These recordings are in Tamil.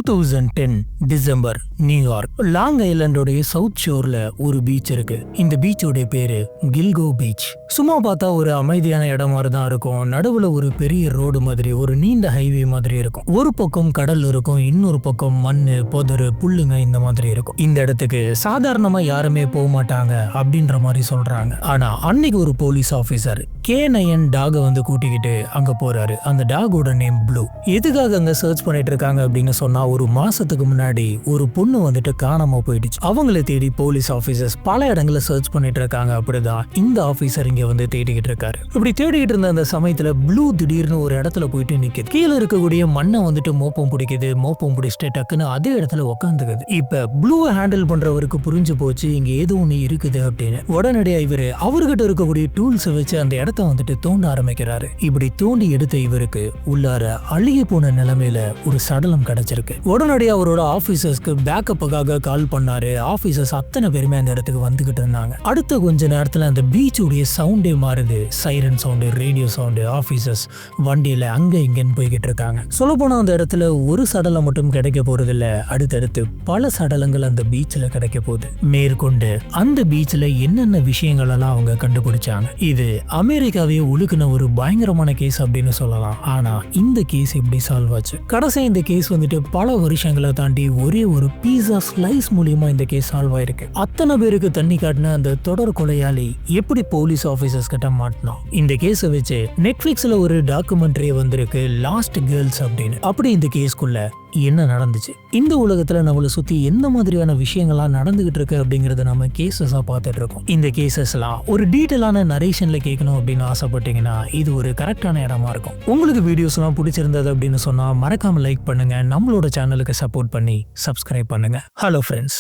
2010 டிசம்பர் நியூயார்க் லாங் ஐலாண்டோடைய சவுத் ஷோர்ல ஒரு பீச் இருக்கு. இந்த பீச்சோட பேரு கில்கோ பீச். சும்மா பார்த்தா ஒரு அமைதியான இடம் மாதிரி தான் இருக்கும். நடுவுல ஒரு பெரிய ரோடு மாதிரி, ஒரு நீண்ட ஹைவே மாதிரி இருக்கும். ஒரு பக்கம் கடல் இருக்கும், இன்னொரு பக்கம் மண்ணு, புதரு, புல்லுங்க இந்த மாதிரி இருக்கும். இந்த இடத்துக்கு சாதாரணமா யாருமே போக மாட்டாங்க அப்படின்ற மாதிரி சொல்றாங்க. ஆனா அன்னைக்கு ஒரு போலீஸ் ஆபீசர் K9 டாக வந்து கூட்டிக்கிட்டு அங்க போறாரு. அந்த டாகோட நேம் ப்ளூ. எதுக்காக அங்க சர்ச் பண்ணிட்டு இருக்காங்க அப்படின்னு சொன்னா, ஒரு மாசத்துக்கு முன்னாடி ஒரு பொண்ணு வந்துட்டு காணாம போயிடுச்சு. அவங்களை தேடி போலீஸ் ஆபீசர்ஸ் பல இடங்களை சர்ச் பண்ணிட்டு இருக்காங்க. அப்படிதான் இந்த ஆபீசர் இங்க வந்து தேடிக்கிட்டு இருக்காரு. இப்படி தேடிக்கிட்டு இருந்த அந்த சமயத்துல ப்ளூ திடீர்னு ஒரு இடத்துல போயிட்டு நிக்குது. கீழே இருக்கக்கூடிய மண்ணை வந்துட்டு மோப்பம் பிடிக்குது. மோப்பம் பிடிச்சிட்டு டக்குன்னு அதே இடத்துல உட்காந்துக்குது. இப்ப ப்ளூவை ஹேண்டில் பண்றவருக்கு புரிஞ்சு போச்சு இங்க ஏதோ ஒண்ணு இருக்குது அப்படின்னு. உடனடியா இவரு அவர்கிட்ட இருக்கக்கூடிய டூல்ஸை வச்சு அந்த இடத்த வந்துட்டு தோண்ட ஆரம்பிக்கிறாரு. இப்படி தோண்டி எடுத்த இவருக்கு உள்ளார அழுகி போன நிலைமையில ஒரு சடலம் கிடைச்சிருக்கு. உடனடியா அவரோட ஆபீசர்ஸ்க்கு பேக்கப்புக்காக கால் பண்ணாரு. ஆபீசர்ஸ் அத்தனை பேருமே அந்த இடத்துக்கு வந்துகிட்டு இருந்தாங்க. அடுத்த கொஞ்ச நேரத்துல அந்த பீச்சுடைய சவுண்டே மாறுது. Siren sound, radio sound. Officers வண்டியில அங்க இங்கன்னு போய்கிட்டு இருக்காங்க. சொல்ல போனா அந்த இடத்துல ஒரு சடலம் மட்டும் கிடைக்க போறது இல்ல, அடுத்தடுத்து பல சடலங்கள் அந்த பீச்ல கிடைக்க போகுது. மேற்கொண்டு அந்த பீச்ல என்னென்ன விஷயங்கள் எல்லாம் அவங்க கண்டுபிடிச்சாங்க. இது அமெரிக்காவே உழுக்குன ஒரு பயங்கரமான கேஸ் அப்படின்னு சொல்லலாம். ஆனா இந்த கேஸ் எப்படி சால்வ் ஆச்சு? கடைசி இந்த கேஸ் வந்துட்டு பல வருஷங்களை தாண்டி ஒரே ஒரு பீஸா ஸ்லைஸ் மூலியமா இந்த கேஸ் சால்வ் ஆயிருக்கு. அத்தனை பேருக்கு தண்ணி காட்டின அந்த தொடர் கொலையாளி எப்படி போலீஸ் ஆபீசர்ஸ் கிட்ட மாட்டினோம்? இந்த கேஸை வச்சு நெட்ஃபிளிக்ஸ்ல ஒரு டாக்குமெண்ட்ரி வந்திருக்கு, லாஸ்ட் கேர்ள்ஸ் அப்படின்னு. அப்படி இந்த கேஸ்க்குள்ள என்ன நடந்துச்சு, இந்த உலகத்துல நம்மளை சுத்தி எந்த மாதிரியான விஷயங்கள்லாம் நடந்துகிட்டு இருக்கு அப்படிங்கறத நம்ம கேசஸா பார்த்துட்டு இருக்கோம். இந்த கேசஸ்லாம் ஒரு டீட்டெயிலான நரேஷன்ல கேட்கணும் அப்படின்னு ஆசைப்பட்டீங்கன்னா இது ஒரு கரெக்டான இடமா இருக்கும். உங்களுக்கு வீடியோஸ் எல்லாம் பிடிச்சிருந்தது அப்படின்னு சொன்னா மறக்காம லைக் பண்ணுங்க, நம்மளோட சேனலுக்கு சப்போர்ட் பண்ணி சப்ஸ்கிரைப் பண்ணுங்க. ஹலோ ஃப்ரெண்ட்ஸ்,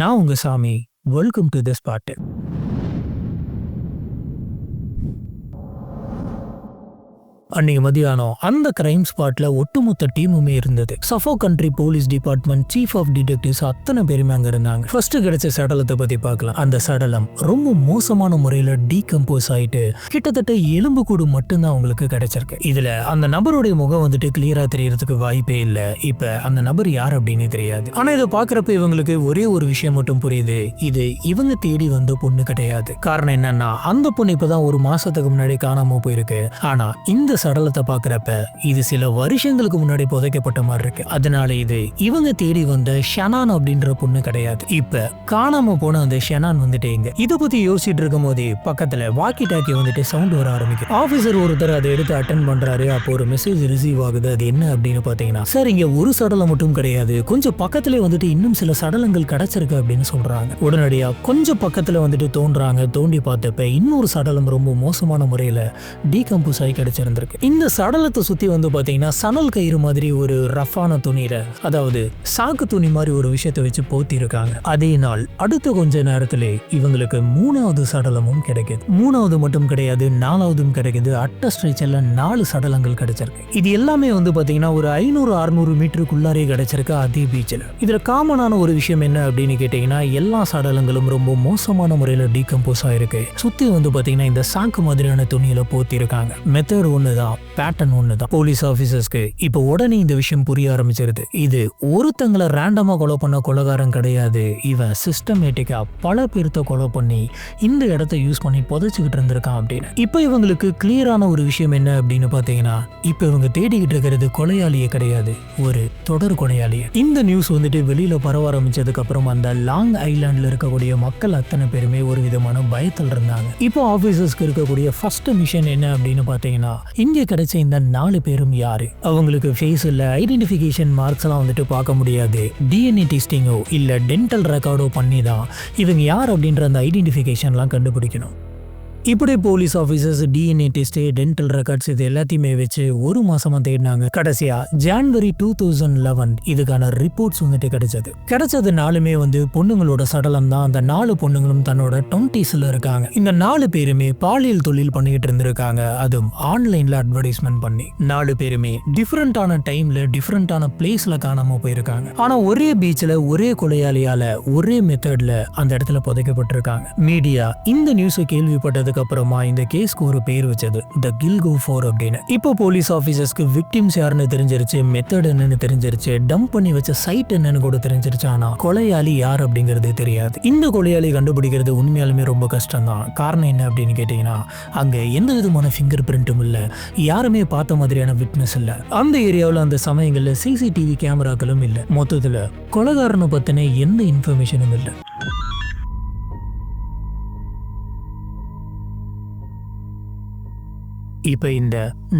நான் உங்க Sami. Welcome to this part. அன்னைக்கு மதியானம் அந்த கிரைம் ஸ்பாட்ல ஒட்டுமொத்த டீமுமே இருந்தது. Suffolk country police department chief of detectives அத்தனை பேருமே அங்க இருந்தாங்க. ஃபர்ஸ்ட் கிடைச்ச சடலத்தை பத்தி பார்க்கலாம். அந்த சடலம் ரொம்ப மோசமான முறையில டீகம்போஸ் ஆயிட்டு கிட்டத்தட்ட எலும்பு கூடு மட்டும்தான் உங்களுக்கு கிடைச்சிருக்கு. இதுல அந்த நபருடைய முகம் வந்துட்டு கிளியரா தெரியறதுக்கு வாய்ப்பே இல்ல. இப்ப அந்த நபர் யார் அப்படின்னு தெரியாது. ஆனா இதை பாக்குறப்ப இவங்களுக்கு ஒரே ஒரு விஷயம் மட்டும் புரியுது, இது இவங்க தேடி வந்த பொண்ணு கிடையாது. காரணம் என்னன்னா, அந்த பொண்ணு இப்பதான் ஒரு மாசத்துக்கு முன்னாடி காணாம போயிருக்கு. ஆனா இந்த சடலத்தை பாக்குறப்ப இது சில வருஷங்களுக்கு முன்னாடி புதைக்கப்பட்ட மாதிரி இருக்கு. அதனால இது இவங்க தேடி வந்த ஷனான் அப்படின்ற பொண்ணு கிடையாது. இப்ப காணாம போன அந்த ஷனான் வந்துட்டு எங்க? இதை பத்தி யோசிச்சுட்டு இருக்கும் போதே பக்கத்துல வாக்கி டாக்கி வந்துட்டு சவுண்ட் வர ஆரம்பிக்கும். ஆபீசர் ஒருத்தர் அதை எடுத்து அட்டென்ட் பண்றாரு. அப்போ ஒரு மெசேஜ் ரிசீவ் ஆகுது. அது என்ன அப்படின்னு பாத்தீங்கன்னா, சார் இங்க ஒரு சடலம் மட்டும் கிடையாது, கொஞ்சம் பக்கத்துல வந்துட்டு இன்னும் சில சடலங்கள் கிடைச்சிருக்கு அப்படின்னு சொல்றாங்க. உடனடியா கொஞ்சம் பக்கத்துல வந்துட்டு தோன்றாங்க. தோண்டி பார்த்தப்ப இன்னொரு சடலம் ரொம்ப மோசமான முறையில டீகம்போஸ் ஆகி கிடைச்சிருந்திருக்கு. இந்த சடலத்தை சுத்தி வந்து பாத்தீங்கன்னா சணல் கயிறு மாதிரி ஒரு ரஃப்பான துணியில, அதாவது சாக்கு துணி மாதிரி ஒரு விஷயத்தை வச்சு போத்தி இருக்காங்க. அதே நாள் அடுத்த கொஞ்ச நேரத்திலே இவங்களுக்கு மூணாவது சடலமும் கிடைக்குது. மூணாவது மட்டும் கிடையாது, நாலாவதும் கிடைக்குது. அட்ட ஸ்ட்ரெச்ல 4 சடலங்கள் கிடைச்சிருக்கு. இது எல்லாமே வந்து பாத்தீங்கன்னா ஒரு 500-600 மீட்டருக்குள்ளாரே கிடைச்சிருக்கு அதே பீச்சில். இதுல காமனான ஒரு விஷயம் என்ன அப்படின்னு கேட்டீங்கன்னா, எல்லா சடலங்களும் ரொம்ப மோசமான முறையில டீகம்போஸ் ஆயிருக்கு. சுத்தி வந்து பாத்தீங்கன்னா இந்த சாக்கு மாதிரியான துணியில போத்தி இருக்காங்க. மெத்தட் ஒண்ணுதான், பேட்டர்ன் ஒண்ணுதான். போலீஸ் ஆபீசர்ஸ்க்கு இப்ப உடனே இந்த விஷயம் புரிய ஆரம்பிச்சிருது. இது ஒருத்தங்களை ரேண்டமா கொலை பண்ண கொலைகாரன் கிடையாது, இவன் சிஸ்டமேட்டிக்கா பல பேர்த்த கொலை பண்ணி இந்த இடத்த யூஸ் பண்ணி புதைச்சுக்கிட்டு இருந்திருக்கான் அப்படின்னு. இப்ப இவங்களுக்கு கிளியரான ஒரு விஷயம் என்ன அப்படின்னு பாத்தீங்கன்னா, இப்ப இவங்க தேடிக்கிட்டு இருக்கிறது கொலையாளியே கிடையாது, ஒரு தொடர் கொலையாளிய. இந்த நியூஸ் வந்துட்டு வெளியில பரவ ஆரம்பிச்சதுக்கு அப்புறம் அந்த லாங் ஐலாண்ட்ல இருக்கக்கூடிய மக்கள் அத்தனை பேருமே ஒரு விதமான பயத்தில் இருந்தாங்க. இப்போ ஆபீசர்ஸ்க்கு இருக்கக்கூடிய ஃபர்ஸ்ட் மிஷன் என்ன அப்படின்னு பாத்தீங்கன்னா, இங்க கிடைச்ச இந்த 4 பேரும் யாரு, அவங்களுக்கு ஃபேஸ் இல்ல, ஐடென்டிஃபிகேஷன் மார்க்ஸ் எல்லாம் வந்துட்டு பார்க்க முடியாது. டிஎன்ஏ டெஸ்டிங்கோ இல்ல டென்டல் ரெக்கார்டோ பண்ணி தான் இவங்க யார் அப்படின்ற அந்த ஐடென்டிஃபிகேஷன்லாம் கண்டுபிடிக்கணும். இப்படி police officers DNA test, dental records இது எல்லாத்தையுமே வச்சு ஒரு மாசமா தேடினாங்க. கடைசியா ஜனவரி 2011 இதுக்கான ரிப்போர்ட்ஸ் வந்துட்டு கிடைச்சது. கிடைச்சதுனாலுமே வந்து பொண்ணுங்களோட சடலம் தான். அந்த 4 பொண்ணுங்களும் தன்னோட 20ஸ்ல இருக்காங்க. இந்த 4 பேருமே பாலியல் தொழில் பண்ணிக்கிட்டு இருந்திருக்காங்க, அதுவும் ஆன்லைன்ல அட்வர்டைஸ்மெண்ட் பண்ணி. 4 பேருமே டிஃப்ரெண்டான டைம்ல டிஃப்ரெண்டான பிளேஸ்ல காணாம போயிருக்காங்க. ஆனா ஒரே பீச்ல ஒரே கொலையாளியால ஒரே மெத்தட்ல அந்த இடத்துல புதைக்கப்பட்டிருக்காங்க. மீடியா இந்த நியூஸை கேள்விப்பட்டதுக்கு அப்புறமா இந்த கேஸ்க்கு ஒரு பேர் வச்சது த கில்கோ 4 அப்படின்னு. இப்போ போலீஸ் ஆபீசர்ஸ்க்கு விக்டிம்ஸ் யாருன்னு தெரிஞ்சிருச்சு, மெத்தட் என்னன்னு தெரிஞ்சிருச்சு, டம்ப் பண்ணி வச்ச சைட் என்னன்னு கூட தெரிஞ்சிருச்சு. ஆனா கொலையாளி யார் அப்படிங்கிறது தெரியாது. இந்த கொலையாளி கண்டுபிடிக்கிறது உண்மையாலுமே ரொம்ப கஷ்டம் தான். காரணம் என்ன அப்படின்னு கேட்டீங்கன்னா, அங்க எந்த விதமான ஃபிங்கர் பிரிண்ட்டும் இல்ல, யாருமே பார்த்த மாதிரியான விட்னஸ் இல்ல. அந்த ஏரியாவில் அந்த சமயங்கள்ல சிசிடிவி கேமராக்களும் இல்ல. மொத்தத்துல கொலைகாரனை பத்தின எந்த இன்ஃபர்மேஷனும் இல்லை. இப்போ இந்த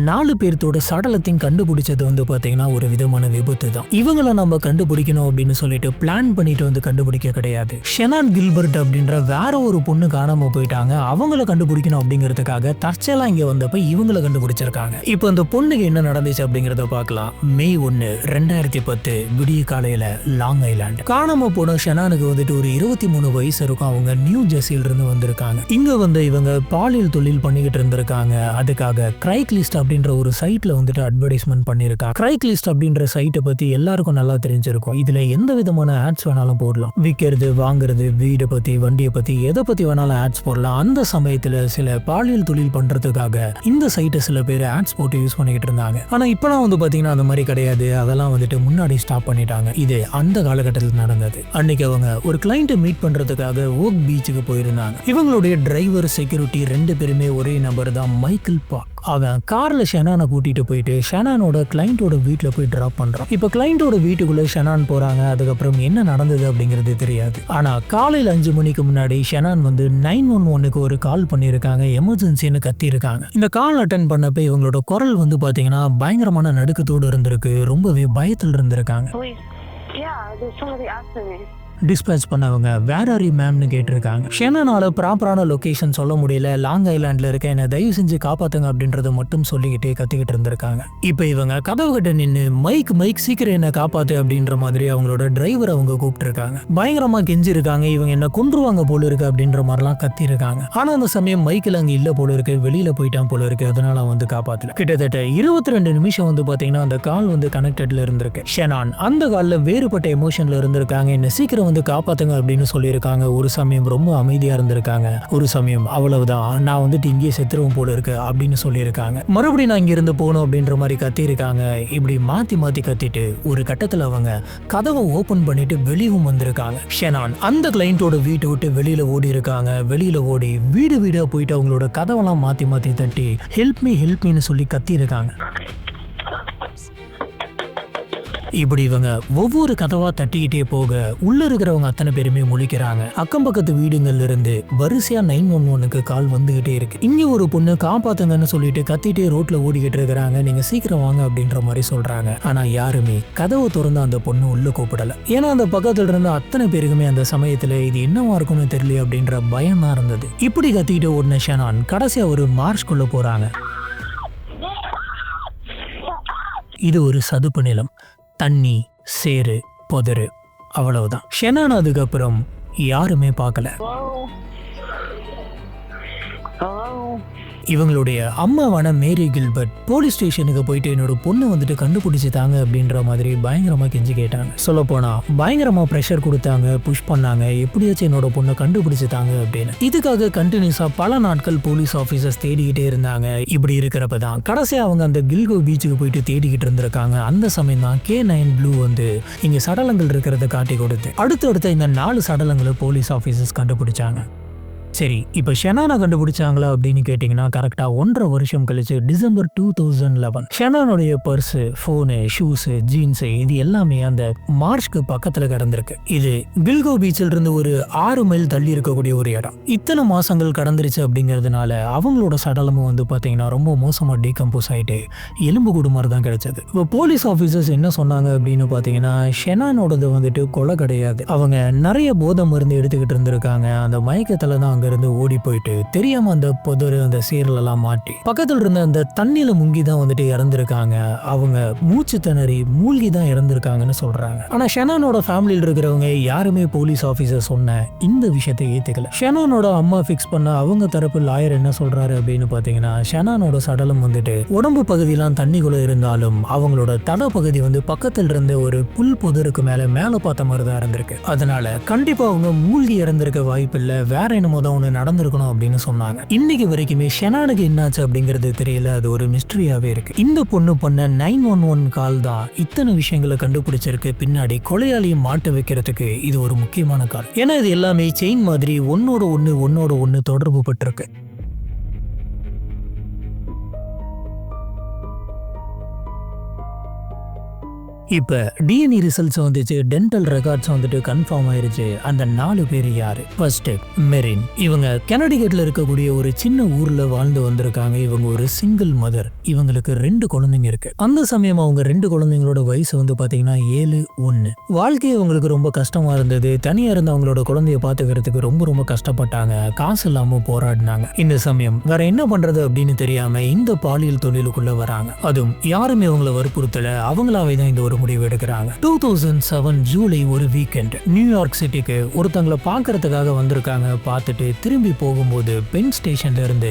4 பேர்த்தோட சடலத்தையும் கண்டுபிடிச்சது வந்து பார்த்தீங்கன்னா ஒரு விதமான விபத்து தான். இவங்களை நம்ம கண்டுபிடிக்கணும் அப்படின்னு சொல்லிட்டு பிளான் பண்ணிட்டு வந்து கண்டுபிடிக்க கிடையாது. ஷெனான் கில்பர்ட் அப்படின்ற வேற ஒரு பொண்ணு காணாம போயிட்டாங்க, அவங்கள கண்டுபிடிக்கணும் அப்படிங்கிறதுக்காக தற்செயலா இங்க வந்தப்ப இவங்களை கண்டுபிடிச்சிருக்காங்க. இப்போ அந்த பொண்ணுக்கு என்ன நடந்துச்சு அப்படிங்கிறத பார்க்கலாம். மே 1, 2010 விடிய காலையில லாங் ஐலாண்ட் காணாம போன ஷெனானுக்கு வந்துட்டு ஒரு 23 வயசு இருக்கும். அவங்க நியூ ஜெர்சியில இருந்து வந்திருக்காங்க. இங்க வந்து இவங்க பாலியல் தொழில் பண்ணிக்கிட்டு இருந்திருக்காங்க. அதுக்காக கிரைக்லிஸ்ட் அப்படின்ற ஒரு சைட்ல வந்துட்டு அட்வர்டைஸ்மெண்ட் பண்ணிருக்காங்க. கிரைக்லிஸ்ட் அப்படின்ற சைட்டை பத்தி எல்லாருக்கும் நல்லா தெரிஞ்சிருக்கும். இதுல எந்த விதமான ஆட்ஸ் வேணாலும் போடலாம். விற்கிறது, வாங்குறது, வீடை பத்தி, வண்டியை பத்தி, எதை பத்தி வேணாலும் ஆட்ஸ் போடலாம். அந்த சமயத்துல சில பாலியல் தொழில் பண்றதுக்காக இந்த சைட்டை சில பேர் ஆட்ஸ் போட்டு யூஸ் பண்ணிக்கிட்டு இருந்தாங்க. ஆனா இப்பெல்லாம் வந்து பாத்தீங்கன்னா அந்த மாதிரி கிடையாது. அதெல்லாம் வந்துட்டு முன்னாடி ஸ்டாப் பண்ணிட்டாங்க. இது அந்த காலகட்டத்தில் நடந்தது. அன்னைக்கு அவங்க ஒரு கிளைண்ட்டை மீட் பண்றதுக்காக ஓக் பீச்சுக்கு போயிருந்தாங்க. இவங்களுடைய டிரைவர், செக்யூரிட்டி 2 பேருமே ஒரே நபர் தான், மைக்கேல் பார்க். அவன் கார்ல ஷெனானை கூட்டிட்டு போயிட்டு ஷெனானோட கிளைண்டோட வீட்டுல போய் டிராப் பண்றான். இப்ப கிளைண்டோட வீட்டுக்குள்ள ஷெனான் போறாங்க. அதுக்கப்புறம் என்ன நடந்தது அப்படிங்கிறது தெரியாது. ஆனா காலையில 5 மணிக்கு முன்னாடி ஷெனான் வந்து 911க்கு ஒரு கால் பண்ணியிருக்காங்க. எமர்ஜென்சின்னு கத்தி இருக்காங்க. இந்த கால் அட்டன் பண்ணப்ப இவங்களோட குரல் வந்து பாத்தீங்கன்னா பயங்கரமான நடுக்கத்தோடு இருந்திருக்கு. ரொம்பவே பயத்தில் இருந்திருக்காங்க. டிஸ்பேச் பண்ணவங்க வேர் ஆர் யூ மேம்னு கேட்டிருக்காங்க. ஷெனானால ப்ராப்பரான லொகேஷன் சொல்ல முடியல. லாங் ஐலாண்ட்ல இருக்க என்ன தயவு செஞ்சு காப்பாத்துங்க அப்படின்றத மட்டும் சொல்லிக்கிட்டே கத்திக்கிட்டு இருந்திருக்காங்க. இப்போ இவங்க கதவு கிட்ட நின்று மைக் சீக்கிரம் என்ன காப்பாத்து அப்படின்ற மாதிரி அவங்களோட டிரைவர் அவங்க கூப்பிட்டுருக்காங்க. பயங்கரமா கெஞ்சிருக்காங்க. இவங்க என்ன கொன்றுவாங்க போல இருக்கு அப்படின்ற மாதிரிலாம் கத்தி இருக்காங்க. ஆனா அந்த சமயம் மைக்கில் அங்க இல்ல போல இருக்கு, வெளியில போயிட்டான் போல இருக்கு. அதனால வந்து காப்பாத்தல. கிட்டத்தட்ட 22 நிமிஷம் வந்து பாத்தீங்கன்னா அந்த கால் வந்து கனெக்டட்ல இருந்திருக்கு. ஷெனான் அந்த கால்ல வேறுபட்ட எமோஷன்ல இருந்திருக்காங்க. என்ன சீக்கிரம் வந்து காப்பாத்துங்க அப்படின்னு சொல்லியிருக்காங்க. ஒரு சமயம் ரொம்ப அமைதியா இருந்திருக்காங்க. ஒரு சமயம் அவ்வளவுதான், நான் வந்துட்டு இங்கே செத்துருவோம் போல இருக்கு அப்படின்னு சொல்லியிருக்காங்க. மறுபடியும் நான் இங்க இருந்து போகணும் அப்படின்ற மாதிரி கத்திருக்காங்க. இப்படி மாத்தி கத்திட்டு ஒரு கட்டத்துல அவங்க கதவை ஓபன் பண்ணிட்டு வெளியும் வந்திருக்காங்க. ஷெனான் அந்த கிளைண்டோட வீட்டை விட்டு வெளியில ஓடி இருக்காங்க. வெளியில ஓடி வீடா போயிட்டு அவங்களோட கதவெல்லாம் மாத்தி தட்டி ஹெல்ப் மீன்னு சொல்லி கத்தி இருக்காங்க. இப்படி இவங்க ஒவ்வொரு கதவா தட்டிக்கிட்டே போக உள்ள இருக்கிறவங்க அத்தனை பேருமே முழிக்கிறாங்க. அக்கம் பக்கத்து வீடுங்கள்ல இருந்து வரிசையா 911க்கு கால் வந்துகிட்டே இருக்கு. இங்க ஒரு பொண்ணு காப்பாத்துங்கன்னு சொல்லிட்டு கத்திட்டே ரோட்ல ஓடிக்கிட்டு இருக்கிறாங்க. நீங்க சீக்கிரம் வாங்க அப்படின்ற மாதிரி சொல்றாங்க. ஆனா யாருமே கதவை திறந்து அந்த பொண்ணு உள்ள கூப்பிடல. ஏன்னா அந்த பக்கத்துல இருந்து அத்தனை பேருக்குமே அந்த சமயத்துல இது என்னவா இருக்கும்னு தெரியல அப்படின்ற பயம் தான் இருந்தது. இப்படி கத்திட்டு ஓடின ஷெனான் கடைசியா ஒரு மார்ஷ்குள்ள போறாங்க. இது ஒரு சதுப்பு நிலம், தண்ணி, சேரு, புதரு, அவ்வளவுதான். ஷெனான் அதுக்கப்புறம் யாருமே பார்க்கல. இவங்களுடைய அம்மாவான மேரி கில்பர்ட் போலீஸ் ஸ்டேஷனுக்கு போயிட்டு என்னோட பொண்ணு வந்துட்டு கண்டுபிடிச்சிட்டாங்க அப்படின்ற மாதிரி பயங்கரமா கெஞ்சி கேட்டாங்க. சொல்ல போனா பயங்கரமா ப்ரெஷர் கொடுத்தாங்க, புஷ் பண்ணாங்க, எப்படியாச்சும் என்னோட பொண்ணை கண்டுபிடிச்சிட்டாங்க அப்படின்னு. இதுக்காக கண்டினியூஸா பல நாட்கள் போலீஸ் ஆபீசர்ஸ் தேடிக்கிட்டே இருந்தாங்க. இப்படி இருக்கிறப்பதான் கடைசியா அவங்க அந்த கில்கோ பீச்சுக்கு போயிட்டு தேடிக்கிட்டு இருந்திருக்காங்க. அந்த சமயம் தான் K9 ப்ளூ வந்து இங்க சடலங்கள் இருக்கிறத காட்டி கொடுத்து அடுத்த இந்த 4 சடலங்களை போலீஸ் ஆபீசர்ஸ் கண்டுபிடிச்சாங்க. சரி, இப்போ ஷெனானை கண்டுபிடிச்சாங்களா அப்படின்னு கேட்டிங்கன்னா கரெக்டாக 1.5 வருஷம் கழிச்சு டிசம்பர் 2011 ஷெனானுடைய பர்ஸு, ஃபோனு, ஷூஸு, ஜீன்ஸு இது எல்லாமே அந்த மார்ஷ்க்கு பக்கத்தில் கிடந்திருக்கு. இது கில்கோ பீச்சில் இருந்து ஒரு 6 மைல் தள்ளி இருக்கக்கூடிய ஒரு இடம். இத்தனை மாசங்கள் கடந்துருச்சு அப்படிங்கிறதுனால அவங்களோட சடலமும் வந்து பார்த்தீங்கன்னா ரொம்ப மோசமாக டீகம்போஸ் ஆகிட்டு எலும்பு கூடு மாதிரி தான் கிடைச்சது. இப்போ போலீஸ் ஆஃபீஸர்ஸ் என்ன சொன்னாங்க அப்படின்னு பார்த்தீங்கன்னா ஷெனானோடது வந்துட்டு கொலை கிடையாது, அவங்க நிறைய போதை மருந்து எடுத்துக்கிட்டு இருந்திருக்காங்க. அந்த மயக்கத்தில் தான் அங்கிருந்து ஓடி போயிட்டு தெரியாம அந்த புதரு அந்த சேரலாம் மாட்டி பக்கத்துல இருந்த அந்த தண்ணியில முங்கி தான் வந்துட்டு இறந்திருக்காங்க. அவங்க மூச்சு திணறி மூழ்கி தான் இறந்திருக்காங்கன்னு சொல்றாங்க. ஆனா ஷெனானோட ஃபேமிலியில் இருக்கிறவங்க யாருமே போலீஸ் ஆபீசர் சொன்ன இந்த விஷயத்தை ஏத்துக்கல. ஷெனானோட அம்மா ஃபிக்ஸ் பண்ண அவங்க தரப்பு லாயர் என்ன சொல்றாரு அப்படின்னு பாத்தீங்கன்னா ஷெனானோட சடலம் வந்துட்டு உடம்பு பகுதியெல்லாம் தண்ணிக்குள்ள இருந்தாலும் அவங்களோட தட பகுதி வந்து பக்கத்துல இருந்த ஒரு புல் புதருக்கு மேல பார்த்த மாதிரி தான் இருந்திருக்கு. அதனால கண்டிப்பா அவங்க மூழ்கி இறந்திருக்க வாய்ப்பு இல்லை, வேற என்னமோ தான் ஒன்று நடந்திருக்கணும் அப்படின்னு சொன்னாங்க. இன்னைக்கு வரைக்குமே ஷெனானுக்கு என்னாச்சு அப்படிங்கிறது தெரியல. அது ஒரு மிஸ்டரியாவே இருக்கு. இந்த பொண்ணு பண்ண 911 கால் தான் இத்தனை விஷயங்களை கண்டுபிடிச்சிருக்கு. பின்னாடி கொலையாளியும் மாட்ட வைக்கிறதுக்கு இது ஒரு முக்கியமான கால். ஏன்னா இது எல்லாமே செயின் மாதிரி ஒன்னோட ஒன்று தொடர்பு பட்டிருக்கு. இப்போ டிஎன்ஏ ரிசல்ட்ஸ் வந்துச்சு, டென்டல் ரெக்கார்ட்ஸ் வந்துட்டு கன்ஃபார்ம் ஆயிருச்சு. அந்த 4 பேர் யாரு? First marine. இவங்க கனடிகட்ல இருக்கக்கூடிய ஒரு சின்ன ஊர்ல வாழ்ந்து வந்திருக்காங்க. இவங்க ஒரு சிங்கிள் மதர். இவங்களுக்கு 2 குழந்தைங்க இருக்கு. அந்த சமயம் அவங்க 2 குழந்தைங்களோட வயசு வந்து பாத்தீங்கன்னா 7, 1. வாழ்க்கை அவங்களுக்கு ரொம்ப கஷ்டமா இருந்தது. தனியா இருந்து அவங்களோட குழந்தைய பாத்துக்கிறதுக்கு ரொம்ப கஷ்டப்பட்டாங்க. காசு இல்லாம போராடினாங்க. இந்த சமயம் வேற என்ன பண்றது அப்படின்னு தெரியாம இந்த பாலியல் தொழிலுக்குள்ள வராங்க. அதுவும் யாருமே அவங்களை வற்புறுத்தல. அவங்களாவே தான் இந்த ஒரு முடிவு எடுக்கிறாங்க. 2007 ஜூலை ஒரு வீக்கெண்ட் நியூயார்க் சிட்டிக்கு ஒருத்தங்களை பார்க்கறதுக்காக வந்திருக்காங்க. பார்த்துட்டு திரும்பி போகும்போது பென் ஸ்டேஷன்ல இருந்து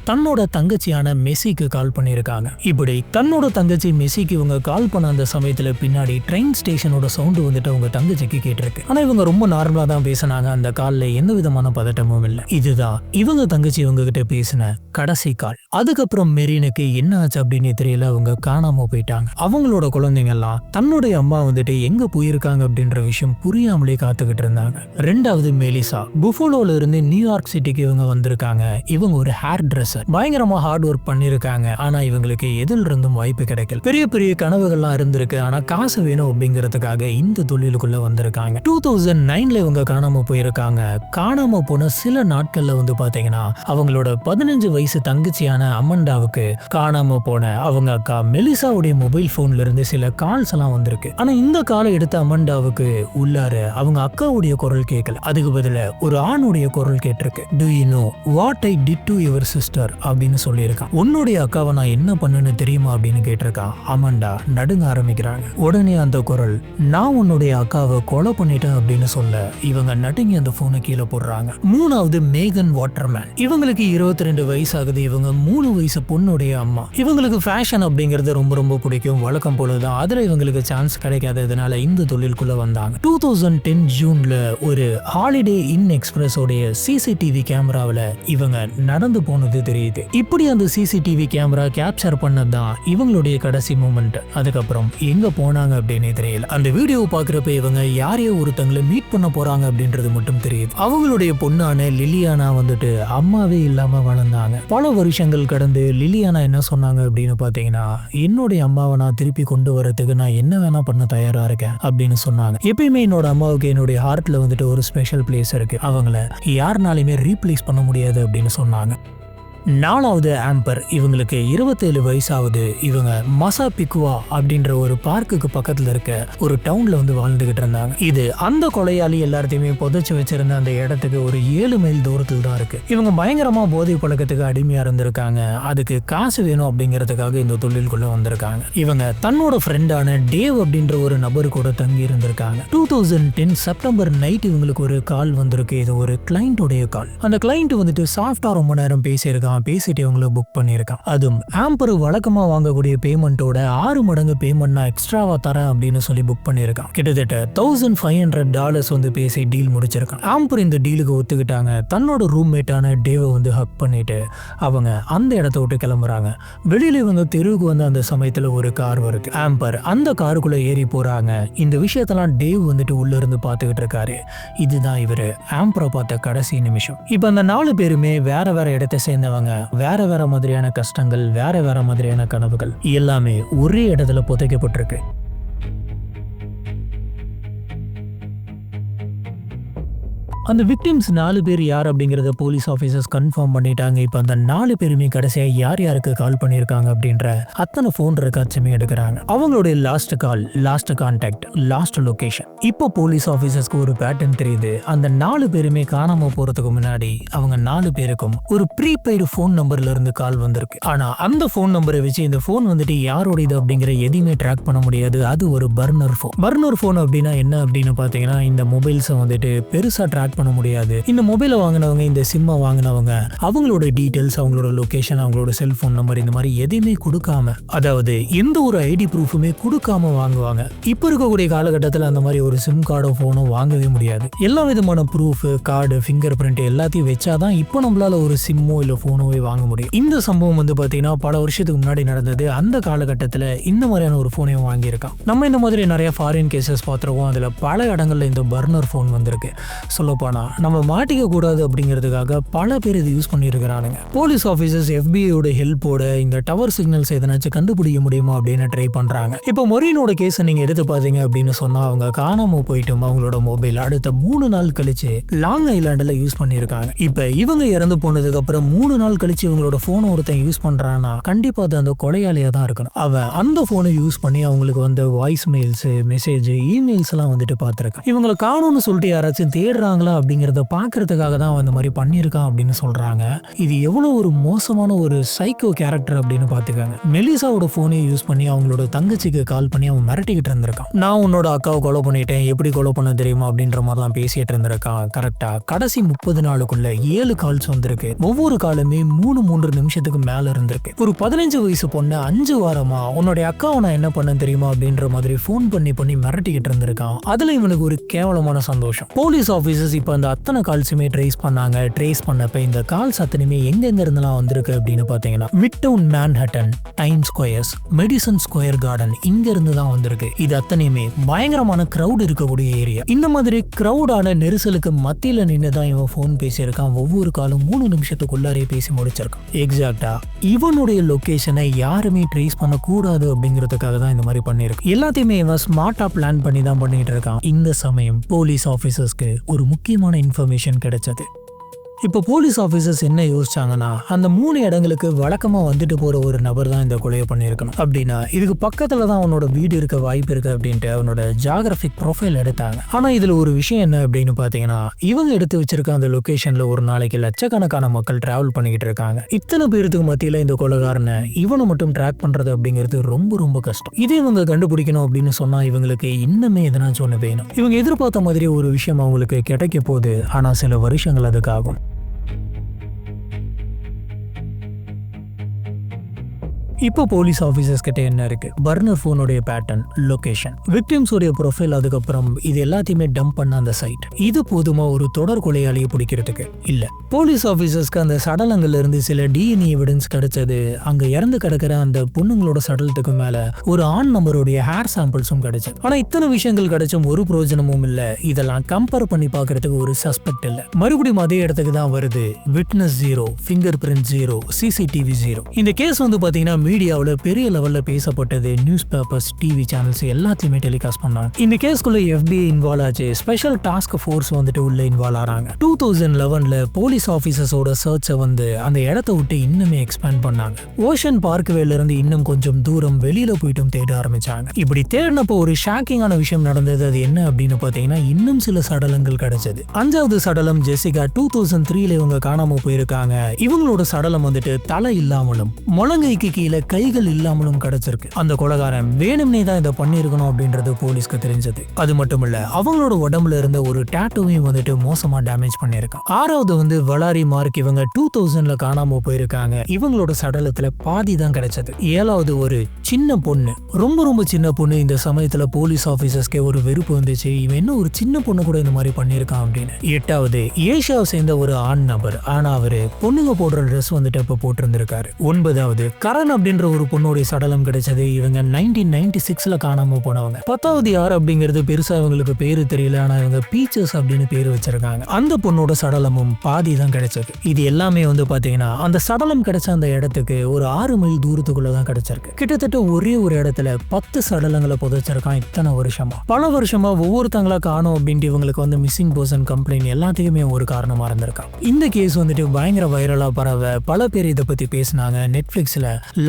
தன்னோட தங்கச்சியான மெஸ்ஸிக்கு கால் பண்ணியிருக்காங்க. இப்படி தன்னோட தங்கச்சி மெஸ்ஸிக்கு இவங்க கால் பண்ண அந்த சமயத்துல பின்னாடி ட்ரெயின் ஸ்டேஷனோட சவுண்டு வந்துட்டு அவங்க தங்கச்சிக்கு கேட்டிருக்கு. ஆனா இவங்க ரொம்ப நார்மலா தான் பேசினாங்க. அந்த கால்ல எந்த விதமான பதட்டமும் இல்லை. இதுதான் இவங்க தங்கச்சி இவங்க கிட்ட பேசின கடைசி கால். அதுக்கப்புறம் மெரினுக்கு என்ன ஆச்சு அப்படின்னு தெரியல. அவங்க காணாம போயிட்டாங்க. அவங்களோட குழந்தைங்க எல்லாம் தன்னுடைய அம்மா வந்துட்டு எங்க போயிருக்காங்க அப்படின்ற விஷயம் புரியாமலே காத்துக்கிட்டு இருந்தாங்க. 2வது மெலிசா. புஃபலோல இருந்து நியூயார்க் சிட்டிக்கு இவங்க வந்திருக்காங்க. இவங்க ஒரு ஹேர் ட்ரெஸ்ஸர். பயங்கரமா ஹார்ட் ஒர்க் பண்ணிருக்காங்க. ஆனா இவங்களுக்கு எதில் இருந்தும் வாய்ப்பு கிடைக்கல. பெரிய கனவுகள்லாம் இருந்திருக்கு. ஆனா காசு வேணும் அப்படிங்கிறதுக்காக இந்த தொழிலுக்குள்ள வந்திருக்காங்க. 2009ல இவங்க காணாம போயிருக்காங்க. காணாம போன சில நாட்கள்ல வந்து பாத்தீங்கன்னா அவங்களோட 15 வயசு தங்கச்சியான அமண்டாவுக்கு காணாம போன அவங்க அக்கா மெலிசாவுடைய மொபைல் போன்ல இருந்து சில கால்ஸ் எல்லாம் வந்திருக்கு. ஆனா இந்த காலை எடுத்த அமண்டாவுக்கு உள்ளார அவங்க அக்காவுடைய குரல் கேட்கல. அதுக்கு பதிலா ஒரு ஆணுடைய குரல் கேட்டிருக்கு. Do you know what I did to your sister அப்படின்னு சொல்லியிருக்கான். உன்னுடைய அக்காவை நான் என்ன பண்ணுன்னு தெரியுமா அப்படின்னு கேட்டிருக்கான். அமண்டா நடுங்க ஆரம்பிக்கிறாங்க. உடனே அந்த குரல் நான் உன்னுடைய அக்காவை கொலை பண்ணிட்டேன் அப்படின்னு சொல்ல இவங்க நடுங்கி அந்த போனை கீழே போடுறாங்க. 3வது மேகன் வாட்டர்மேன். இவங்களுக்கு 22 வயசு ஆகுது. இவங்க 3 வயசு பொண்ணுடைய அம்மா. இவங்களுக்கு ஃபேஷன் அப்படிங்கிறது ரொம்ப பிடிக்கும். வழக்கம் போலதான். அதுல இவங்களுக்கு சான்ஸ் கிடைக்காததுனால இந்த தொழிலுக்குள்ள வந்தாங்க. 2010 ஜூன்ல ஒரு ஹாலிடே இன் எக்ஸ்பிரஸ் உடைய சிசிடிவி கேமராவில் இவங்க நடந்து போனது தெரியுது. இப்படி அந்த சிசிடிவி கேமரா கேப்சர் பண்ணதான் இவங்களுடைய கடைசி மூமெண்ட். அதுக்கப்புறம் எங்க போனாங்க அப்படின்னு தெரியல. அந்த வீடியோவை பாக்குறப்ப இவங்க யாரையோ ஒருத்தங்களை மீட் பண்ண போறாங்க அப்படின்றது மட்டும் தெரியுது. அவங்களுடைய பொண்ணான லிலியானா வந்துட்டு அம்மாவே இல்லாம வளர்ந்தாங்க. பல வருஷங்கள் கடந்து லிலியானா என்ன சொன்னாங்க அப்படின்னு பாத்தீங்கன்னா என்னுடைய அம்மாவை நான் திருப்பி கொண்டு வரதுக்கு நான் என்ன வேணா பண்ண தயாரா இருக்கேன் அப்படின்னு சொன்னாங்க. எப்பயுமே என்னோட அம்மாவுக்கு என்னுடைய ஹார்ட்ல வந்துட்டு ஒரு ஸ்பெஷல் பிளேஸ் இருக்கு. அவங்கள யாருனாலுமே ரீப்ளேஸ் பண்ண முடியாது அப்படின்னு சொன்னாங்க. 4வது ஆம்பர். இவங்களுக்கு 27 வயசாகுது. இவங்க மசாபிக்குவா அப்படின்ற ஒரு பார்க்குக்கு பக்கத்துல இருக்க ஒரு டவுன்ல வந்து வாழ்ந்துகிட்டு இருந்தாங்க. இது அந்த கொலையாளி எல்லாத்தையுமே புதைச்சு வச்சிருந்த அந்த இடத்துக்கு ஒரு 7 மைல் தூரத்தில் தான் இருக்கு. இவங்க பயங்கரமா போதை பழக்கத்துக்கு அடிமையா இருந்திருக்காங்க. அதுக்கு காசு வேணும் அப்படிங்கிறதுக்காக இந்த தொழிலுக்குள்ள வந்திருக்காங்க. இவங்க தன்னோட ஃப்ரெண்டான டேவ் அப்படின்ற ஒரு நபர் கூட தங்கி இருந்திருக்காங்க. 2010 செப்டம்பர் நைட் இவங்களுக்கு ஒரு கால் வந்திருக்கு. இது ஒரு கிளைண்டோடைய கால். அந்த கிளைண்ட் வந்துட்டு சாஃப்டா ரொம்ப நேரம் பேசியிருக்காங்க. பேசிட்டு இவங்களை புக் பண்ணியிருக்கான். அதுவும் ஆம்பர் வழக்கமா வாங்கக்கூடிய பேமெண்ட்டோட 6 மடங்கு பேமெண்ட் நான் எக்ஸ்ட்ராவா தரேன் அப்படின்னு சொல்லி புக் பண்ணியிருக்கான். கிட்டத்தட்ட $1500 வந்து பேசி டீல் முடிச்சிருக்கான். ஆம்பர் இந்த டீலுக்கு ஒத்துக்கிட்டாங்க. தன்னோட ரூம்மேட்டான டேவை வந்து ஹக் பண்ணிட்டு அவங்க அந்த இடத்த விட்டு கிளம்புறாங்க. வெளியில இவங்க தெருவுக்கு வந்து அந்த சமயத்துல ஒரு கார் வருது. ஆம்பர் அந்த காருக்குள்ள ஏறி போறாங்க. இந்த விஷயத்தெல்லாம் டேவ் வந்துட்டு உள்ள இருந்து பாத்துக்கிட்டு இருக்காரு. இதுதான் இவரு ஆம்பரை பார்த்த கடைசி நிமிஷம். இப்ப அந்த 4 பேருமே வேற இடத்தை சேர்ந்தவங்க. வேற மாதிரியான கஷ்டங்கள், வேற மாதிரியான கனவுகள் எல்லாமே ஒரே இடத்துல புதைக்கப்பட்டிருக்கு. அந்த விக்டிம்ஸ் 4 பேர் யார் அப்படிங்கிறத போலீஸ் ஆஃபீஸர்ஸ் கன்ஃபார்ம் பண்ணிட்டாங்க. இப்போ அந்த 4 பேருமே கடைசியாக யார் யாருக்கு கால் பண்ணியிருக்காங்க அப்படின்ற அத்தனை ஃபோன் ரெக்கார்ட்ஸுமே எடுக்கிறாங்க. அவங்களுடைய last call, last contact, last location. இப்போ போலீஸ் ஆஃபீஸர்ஸ்க்கு ஒரு பேட்டர்ன் தெரியுது. அந்த 4 பேருமே காணாம போறதுக்கு முன்னாடி அவங்க 4 பேருக்கும் ஒரு ப்ரீபெய்டு ஃபோன் நம்பர்ல இருந்து கால் வந்திருக்கு. ஆனா அந்த ஃபோன் நம்பரை வச்சு இந்த ஃபோன் வந்துட்டு யாரோடையது அப்படிங்கிற எதையுமே ட்ராக் பண்ண முடியாது. அது ஒரு பர்னர் ஃபோன். பர்னர் ஃபோன் அப்படின்னா என்ன அப்படின்னு பார்த்தீங்கன்னா இந்த மொபைல்ஸை வந்துட்டு பெருசா ட்ராக் ட்ராக் பண்ண முடியாது. இந்த மொபைலை வாங்கினவங்க, இந்த சிம்மை வாங்கினவங்க அவங்களோட டீட்டெயில்ஸ், அவங்களோட லொகேஷன், அவங்களோட செல்போன் நம்பர் இந்த மாதிரி எதையுமே கொடுக்காம, அதாவது எந்த ஒரு ஐடி ப்ரூஃபுமே கொடுக்காம வாங்குவாங்க. இப்போ இருக்கக்கூடிய காலகட்டத்தில் அந்த மாதிரி ஒரு சிம் கார்டோ ஃபோனோ வாங்கவே முடியாது. எல்லா விதமான ப்ரூஃப், கார்டு, ஃபிங்கர் பிரிண்ட் எல்லாத்தையும் வச்சாதான் இப்போ நம்மளால ஒரு சிம்மோ இல்லை ஃபோனோவே வாங்க முடியும். இந்த சம்பவம் வந்து பார்த்தீங்கன்னா பல வருஷத்துக்கு முன்னாடி நடந்தது. அந்த காலகட்டத்தில் இந்த மாதிரியான ஒரு ஃபோனையும் வாங்கியிருக்கான். நம்ம இந்த மாதிரி நிறைய ஃபாரின் கேசஸ் பார்த்துருவோம். அதில் பல இடங்கள்ல இந்த பர்னர் ஃபோன் வந்திருக்கு. சொல்லப்போனா நம்ம மாட்டிக்க கூடாது அப்படிங்கிறதுக்காக பல பேர் இது யூஸ் பண்ணியிருக்கிறானுங்க. போலீஸ் ஆஃபீஸர்ஸ் FBI-யோட ஹெல்ப்போட இந்த டவர் சிக்னல்ஸ் எதனாச்சும் கண்டுபிடிக்க முடியுமா அப்படின்னு ட்ரை பண்றாங்க. இப்போ மொரினோட கேஸை நீங்க எடுத்து பார்த்தீங்க அப்படின்னு சொன்னா, அவங்க காணாம போயிட்டும் அவங்களோட மொபைல் அடுத்த 3 நாள் கழிச்சு லாங் ஐலாண்டில் யூஸ் பண்ணியிருக்காங்க. இப்போ இவங்க இறந்து போனதுக்கு அப்புறம் 3 நாள் கழிச்சு இவங்களோட போனை ஒருத்தன் யூஸ் பண்றான்னா கண்டிப்பா அது அந்த கொலையாளியா தான் இருக்கணும். அவன் அந்த போனை யூஸ் பண்ணி அவங்களுக்கு வந்து வாய்ஸ் மெயில்ஸ், மெசேஜ், இமெயில்ஸ் எல்லாம் வந்துட்டு பார்த்துருக்கான். இவங்களை காணும்னு சொல்லிட்டு யாராச்சும் தேடுறாங்களா அப்படிங்கிறத பார்க்கறதுக்காக தான் அவன் இந்த மாதிரி பண்ணியிருக்கான் அப்படின்னு சொல்றாங்க. இது எவ்வளவு ஒரு மோசமான ஒரு சைக்கோ கேரக்டர் அப்படின்னு பார்த்துக்காங்க. மெலிசாவோட போனை யூஸ் பண்ணி அவங்களோட தங்கச்சிக்கு கால் பண்ணி அவன் மிரட்டிக்கிட்டு இருந்திருக்கான். நான் உன்னோட அக்காவை கொலை பண்ணிட்டேன், எப்படி கொலை பண்ண தெரியுமா அப்படின்ற மாதிரிலாம் பேசிட்டு இருந்திருக்கான். கரெக்டா கடைசி 30 நாளுக்குள்ள 7 கால்ஸ் வந்திருக்கு. ஒவ்வொரு காலுமே 3 நிமிஷத்துக்கு மேல இருந்திருக்கு. ஒரு 15 வயசு பொண்ணு 5 வாரமா உன்னோட அக்காவை நான் என்ன பண்ண தெரியுமா அப்படின்ற மாதிரி போன் பண்ணி மிரட்டிக்கிட்டு இருந்திருக்கான். அதுல இவனுக்கு ஒரு கேவலமான சந்தோஷம். போலீஸ் ஆபீசர்ஸ் இப்ப அந்த அத்தனை கால்ஸுமே ட்ரேஸ் பண்ணாங்க. ட்ரேஸ் பண்ணப்ப இந்த கால்ஸ் அத்தனையுமே எங்க இருந்தெல்லாம் வந்திருக்கு அப்படின்னு பாத்தீங்கன்னா, midtown Manhattan, time squares, medicine square garden, இங்க இருந்து தான் வந்திருக்கு. இது அத்தனையுமே பயங்கரமான கிரவுட் இருக்கக்கூடிய ஏரியா. இந்த மாதிரி கிரவுடான நெரிசலுக்கு மத்தியில நின்று தான் இவன் போன் பேசியிருக்கான். ஒவ்வொரு காலும் 3 நிமிஷத்துக்குள்ளாரே பேசி முடிச்சிருக்கான். எக்ஸாக்டா இவனுடைய லொகேஷனை யாருமே ட்ரேஸ் பண்ண கூடாது அப்படிங்கிறதுக்காக தான் இந்த மாதிரி பண்ணிருக்கு. எல்லாத்தையுமே இவன் ஸ்மார்ட்டா பிளான் பண்ணி தான் பண்ணிட்டு இருக்கான். இந்த சமயம் போலீஸ் ஆபீசர்ஸ்க்கு ஒரு முக்கியமான இன்ஃபர்மேஷன் கிடைச்சது. இப்போ போலீஸ் ஆஃபீஸர்ஸ் என்ன யோசிச்சாங்கன்னா, அந்த 3 இடங்களுக்கு வழக்கமாக வந்துட்டு போகிற ஒரு நபர் தான் இந்த கொலையை பண்ணியிருக்கணும். அப்படின்னா இதுக்கு பக்கத்தில் தான் அவனோட வீடு இருக்க வாய்ப்பு இருக்குது அப்படின்ட்டு அவனோட ஜியாகிரபிக் ப்ரொஃபைல் எடுத்தாங்க. ஆனால் இதில் ஒரு விஷயம் என்ன அப்படின்னு பார்த்தீங்கன்னா, இவங்க எடுத்து வச்சிருக்க அந்த லொக்கேஷனில் ஒரு நாளைக்கு லட்சக்கணக்கான மக்கள் டிராவல் பண்ணிக்கிட்டு இருக்காங்க. இத்தனை பேருக்கு மத்தியில் இந்த கொலைகாரனை இவனை மட்டும் ட்ராக் பண்ணுறது அப்படிங்கிறது ரொம்ப கஷ்டம். இதை இவங்க கண்டுபிடிக்கணும் அப்படின்னு சொன்னால் இவங்களுக்கு இன்னுமே எதனாச்சும் ஒன்று வேணும். இவங்க எதிர்பார்த்த மாதிரி ஒரு விஷயம் அவங்களுக்கு கிடைக்க போகுது. ஆனால் சில வருஷங்கள் அதுக்காகும். இப்போ போலீஸ் ஆஃபீஸர்ஸ் கிட்ட என்ன இருக்கு? பர்னர் போனுடைய பேட்டர்ன், லொகேஷன், விக்டிம்ஸ் உடைய ப்ரொஃபைல், அதுக்கப்புறம் இது எல்லாத்தையுமே டம்ப் பண்ண அந்த சைட். இது போதுமா ஒரு தொடர் கொலையாளியை பிடிக்கிறதுக்கு? இல்ல. போலீஸ் ஆஃபீஸர்ஸ்க்கு அந்த சடலங்கள்ல இருந்து சில DNA எவிடன்ஸ் கிடைச்சது. அங்க இறந்து கிடக்கிற அந்த பொண்ணுங்களோட சடலத்துக்கு மேல ஒரு ஆண் நம்பருடைய ஹேர் சாம்பிள்ஸும் கிடைச்சது. ஆனா இத்தனை விஷயங்கள் கிடைச்சும் ஒரு பிரயோஜனமும் இல்ல. இதெல்லாம் கம்பேர் பண்ணி பாக்குறதுக்கு ஒரு சஸ்பெக்ட் இல்ல. மறுபடியும் அதே இடத்துக்கு தான் வருது. Witness 0, finger print 0, CCTV 0. இந்த கேஸ் வந்து பாத்தீங்கன்னா மீடியாவில் பெரிய லெவல்ல பேசப்பட்டது. நியூஸ் பேப்பர்ஸ், டிவி சேனல்ஸ் எல்லாத்தையுமே டெலிகாஸ்ட் பண்ணாங்க. இந்த கேஸ்க்குள்ள FBI இன்வால்வ் ஆச்சு. ஸ்பெஷல் டாஸ்க் ஃபோர்ஸ் வந்துட்டு உள்ள இன்வால்வ் ஆறாங்க. 2011ல போலீஸ் ஆஃபீஸர்ஸோட சர்ச்சை வந்து அந்த இடத்த விட்டு இன்னுமே எக்ஸ்பேண்ட் பண்ணாங்க. ஓஷன் பார்க்வேல இருந்து இன்னும் கொஞ்சம் தூரம் வெளியில போயிட்டும் தேட ஆரம்பிச்சாங்க. இப்படி தேடினப்போ ஒரு ஷாக்கிங்கான விஷயம் நடந்தது. அது என்ன அப்படின்னு பாத்தீங்கன்னா, இன்னும் சில சடலங்கள் கிடைச்சது. 5வது சடலம் ஜெசிகா. 2003ல இவங்க காணாம போயிருக்காங்க. இவங்களோட சடலம் வந்துட்டு தலை இல்லாமலும் முழங்கைக்கு கீழே கைகள் இல்லாமலும் கிடைச்சிருக்கு. அந்த கொலைகாரன் வேணும்னே தான் இதை பண்ணிருக்கணும் அப்படின்றது போலீஸ்க்கு தெரிஞ்சது. அது மட்டும் இல்ல, அவங்களோட உடம்புல இருந்த ஒரு டாட்டூவையும் வந்துட்டு மோசமா டேமேஜ் பண்ணிருக்கான். 6வது வந்து வலாரி மார்க். இவங்க 2000ல காணாம போயிருக்காங்க. இவங்களோட சடலத்துல பாதி தான் கிடைச்சது. 7வது ஒரு சின்ன பொண்ணு, ரொம்ப சின்ன பொண்ணு. இந்த சமயத்துல போலீஸ் ஆபீசர்ஸ்க்கே ஒரு வெறுப்பு வந்துச்சு. இவன் என்ன ஒரு சின்ன பொண்ணு கூட இந்த மாதிரி பண்ணிருக்கான் அப்படின்னு. 8வது ஏஷியாவை சேர்ந்த ஒரு ஆண் நபர். ஆனா அவரு பொண்ணுங்க போடுற ட்ரெஸ் வந்துட்டு இப்ப போட்டிருந்திருக்காரு. 9வது கரண் அப்படின்ற ஒரு பொண்ணுடைய சடலம் கிடைச்சது. இவங்க 1996ல காணாம போனவங்க. 10வது யார் அப்படிங்கிறது பெருசா இவங்களுக்கு பேரு தெரியல. ஆனா இவங்க பீச்சர்ஸ் அப்படின்னு பேரு வச்சிருக்காங்க. அந்த பொண்ணோட சடலமும் பாதி தான் கிடைச்சது. இது எல்லாமே வந்து பாத்தீங்கன்னா அந்த சடலம் கிடைச்ச அந்த இடத்துக்கு ஒரு 6 மைல் தூரத்துக்குள்ளதான் கிடைச்சிருக்கு. கிட்டத்தட்ட ஒரே ஒரு இடத்துல 10 சடலங்களை புதைச்சிருக்கான். இத்தனை வருஷமா, பல வருஷமா ஒவ்வொருத்தங்களா காணும் அப்படின்ட்டு இவங்களுக்கு வந்து மிஸ்ஸிங் பர்சன் கம்ப்ளைண்ட் எல்லாத்தையுமே ஒரு காரணமா இருந்திருக்கான். இந்த கேஸ் வந்துட்டு பயங்கர வைரலா பரவ பல பேர் இதை பத்தி பேசினாங்க. நெட்ஃபிளிக்ஸ்ல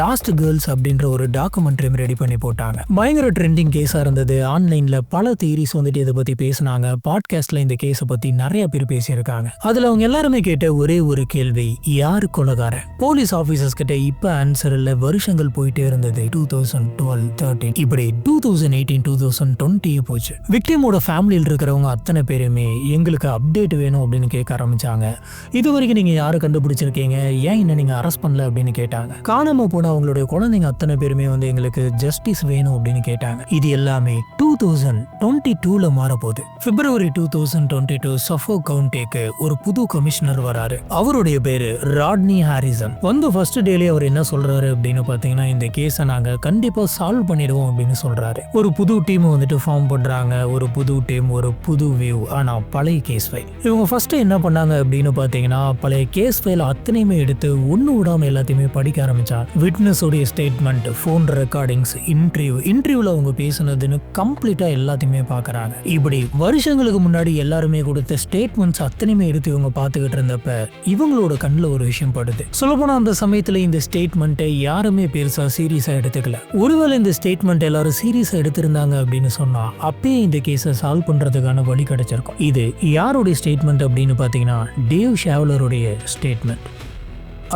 லாஸ்ட் கேர்ள்ஸ் அப்படின்ற ஒரு டாக்குமெண்ட்ரி ரெடி பண்ணி போட்டாங்க. பயங்கர ட்ரெண்டிங் கேஸா இருந்தது. ஆன்லைன்ல பல தியரிஸ் வந்துட்டு இதை பத்தி பேசினாங்க. பாட்காஸ்ட்ல இந்த கேஸை பத்தி நிறைய பேர் பேசியிருக்காங்க. அதுல அவங்க எல்லாருமே கேட்ட ஒரே ஒரு கேள்வி, யாரு கொலைகாரன்? போலீஸ் ஆபீசர்ஸ் கிட்ட இப்ப ஆன்சர் இல்ல. வருஷங்கள் போயிட்டே இருந்தது. 2012, 13 இப்படி 2018, 2020 போச்சு. விக்டிமோட ஃபேமிலியில் இருக்கிறவங்க அத்தனை பேருமே எங்களுக்கு அப்டேட் வேணும் அப்படின்னு கேட்க ஆரம்பிச்சாங்க. இது வரைக்கும் நீங்க யாரை கண்டுபிடிச்சிருக்கீங்க, ஏன் இன்னும் நீங்க அரெஸ்ட் பண்ணல அப்படின்னு கேட்டாங்க. காணாம போன அவங்களுடைய குழந்தைங்க அத்தனை பேருமே வந்து எங்களுக்கு ஜஸ்டிஸ் வேணும் அப்படின்னு கேட்டாங்க. இது எல்லாமே 2022ல மாறப்போகுது. பிப்ரவரி 2022 சஃபோக் கவுண்டிக்கு ஒரு புது கமிஷனர் வராரு. அவருடைய பேரு ராட்னி ஹாரிசன். வந்து ஃபர்ஸ்ட் டேலே அவர் என்ன சொல்றாரு அப்படின்னு பாத்தீங்கன்னா, இந்த கேஸை நாங்க கண்டிப்பா சால்வ் பண்ணிடுவோம் அப்படின்னு சொல்றாரு. ஒரு புது டீம் வந்துட்டு ஃபார்ம் பண்றாங்க. ஒரு புது டீம், ஒரு புது வியூ. ஆனா பழைய கேஸ் ஃபைல். இவங்க ஃபர்ஸ்ட் என்ன பண்ணாங்க அப்படின்னு பாத்தீங்கன்னா, பழைய கேஸ் ஃபைல் அத்தனையுமே எடுத்து ஒண்ணு விடாம எல்லாத்தையுமே படிக்க ஆரம்பிச்சாங்க. விட்னஸ் உடைய ஸ்டேட்மெண்ட், போன் ரெக்கார்டிங்ஸ், இன்டர்வியூல அவங்க பேசுனதுன்னு கம்ப்ளீட்டா எல்லாத்தையுமே பாக்குறாங்க. இப்படி வருஷங்களுக்கு முன்னாடி எல்லாருமே கொடுத்த ஸ்டேட்மெண்ட்ஸ் அத்தனையுமே எடுத்து இவங்க பாத்துக்கிட்டு இருந்தப்ப இவங்களோட கண்ணுல ஒரு விஷயம் படுது. சொல்லப்போனா அந்த சமயத்துல இந்த ஸ்டேட்மெண்ட்டை யாருமே பெருசா சீரியஸா எடுத்துக்கல. ஒருவேளை இந்த ஸ்டேட்மெண்ட் எல்லாரும் சீரியஸா எடுத்திருந்தாங்க அப்படின்னு சொன்னா அப்பயே இந்த கேஸை சால்வ் பண்றதுக்கான வழி கிடைச்சிருக்கும். இது யாருடைய ஸ்டேட்மெண்ட் அப்படின்னு பாத்தீங்கன்னா, டேவ் ஷாவ்லருடைய ஸ்டேட்மெண்ட்.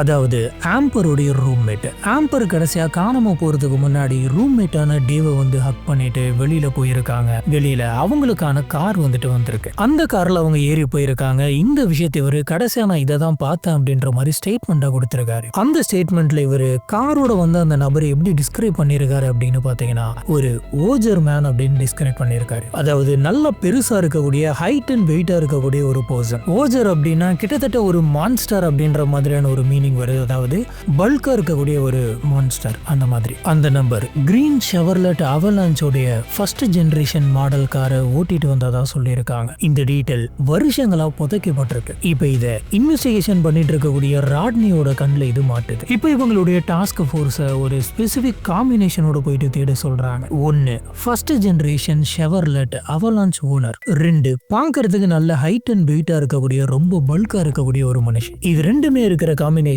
அதாவது ஆம்பருடைய ரூம்மேட். ஆம்பர் கடைசியா காணாம போறதுக்கு முன்னாடி ரூம்மேட்டான டேவை வந்து ஹக் பண்ணிட்டு வெளியில போயிருக்காங்க. வெளியில அவங்களுக்கான கார் வந்துட்டு வந்திருக்கு. அந்த கார்ல அவங்க ஏறி போயிருக்காங்க. இந்த விஷயத்தை இவரு கடைசியா நான் இதை தான் பார்த்தேன் அப்படின்ற மாதிரி ஸ்டேட்மெண்டா கொடுத்திருக்காரு. அந்த ஸ்டேட்மெண்ட்ல இவரு காரோட வந்து அந்த நபரை எப்படி டிஸ்கிரைப் பண்ணிருக்காரு அப்படின்னு பாத்தீங்கன்னா, ஒரு ஓஜர் மேன் அப்படின்னு டிஸ்கிரைப் பண்ணிருக்காரு. அதாவது நல்ல பெருசா இருக்கக்கூடிய, ஹைட் அண்ட் வெயிட்டா இருக்கக்கூடிய ஒரு பர்சன். ஓஜர் அப்படின்னா கிட்டத்தட்ட ஒரு மான்ஸ்டர் அப்படின்ற மாதிரியான ஒரு வருது. அதாவது பல்கா இருக்கக்கூடிய ஒரு மான்ஸ்டர் அந்த மாதிரி. அந்த நம்பர் கிரீன் ஷெவர்லெட் அவலான்ச்சோடைய ஃபர்ஸ்ட் ஜெனரேஷன் மாடல் காரை ஓட்டிட்டு வந்ததா சொல்லியிருக்காங்க. இந்த டீடைல் வருஷங்களா புதைக்கப்பட்டிருக்கு. இப்ப இதை இன்வெஸ்டிகேஷன் பண்ணிட்டு இருக்கக்கூடிய ராட்னியோட கண்ணில் இது மாட்டுது. இப்ப இவங்களுடைய டாஸ்க் ஃபோர்ஸை ஒரு ஸ்பெசிபிக் காம்பினேஷனோட போயிட்டு தேட சொல்றாங்க. 1 ஃபர்ஸ்ட் ஜெனரேஷன் ஷெவர்லெட் அவலான்ச் ஓனர். 2 பார்க்கறதுக்கு நல்ல ஹைட் அண்ட் வெயிட்டா இருக்கக்கூடிய, ரொம்ப பல்கா இருக்கக்கூடிய ஒரு மனுஷன். இது ரெண்டுமே இருக்கிற காம்பினேஷன்ல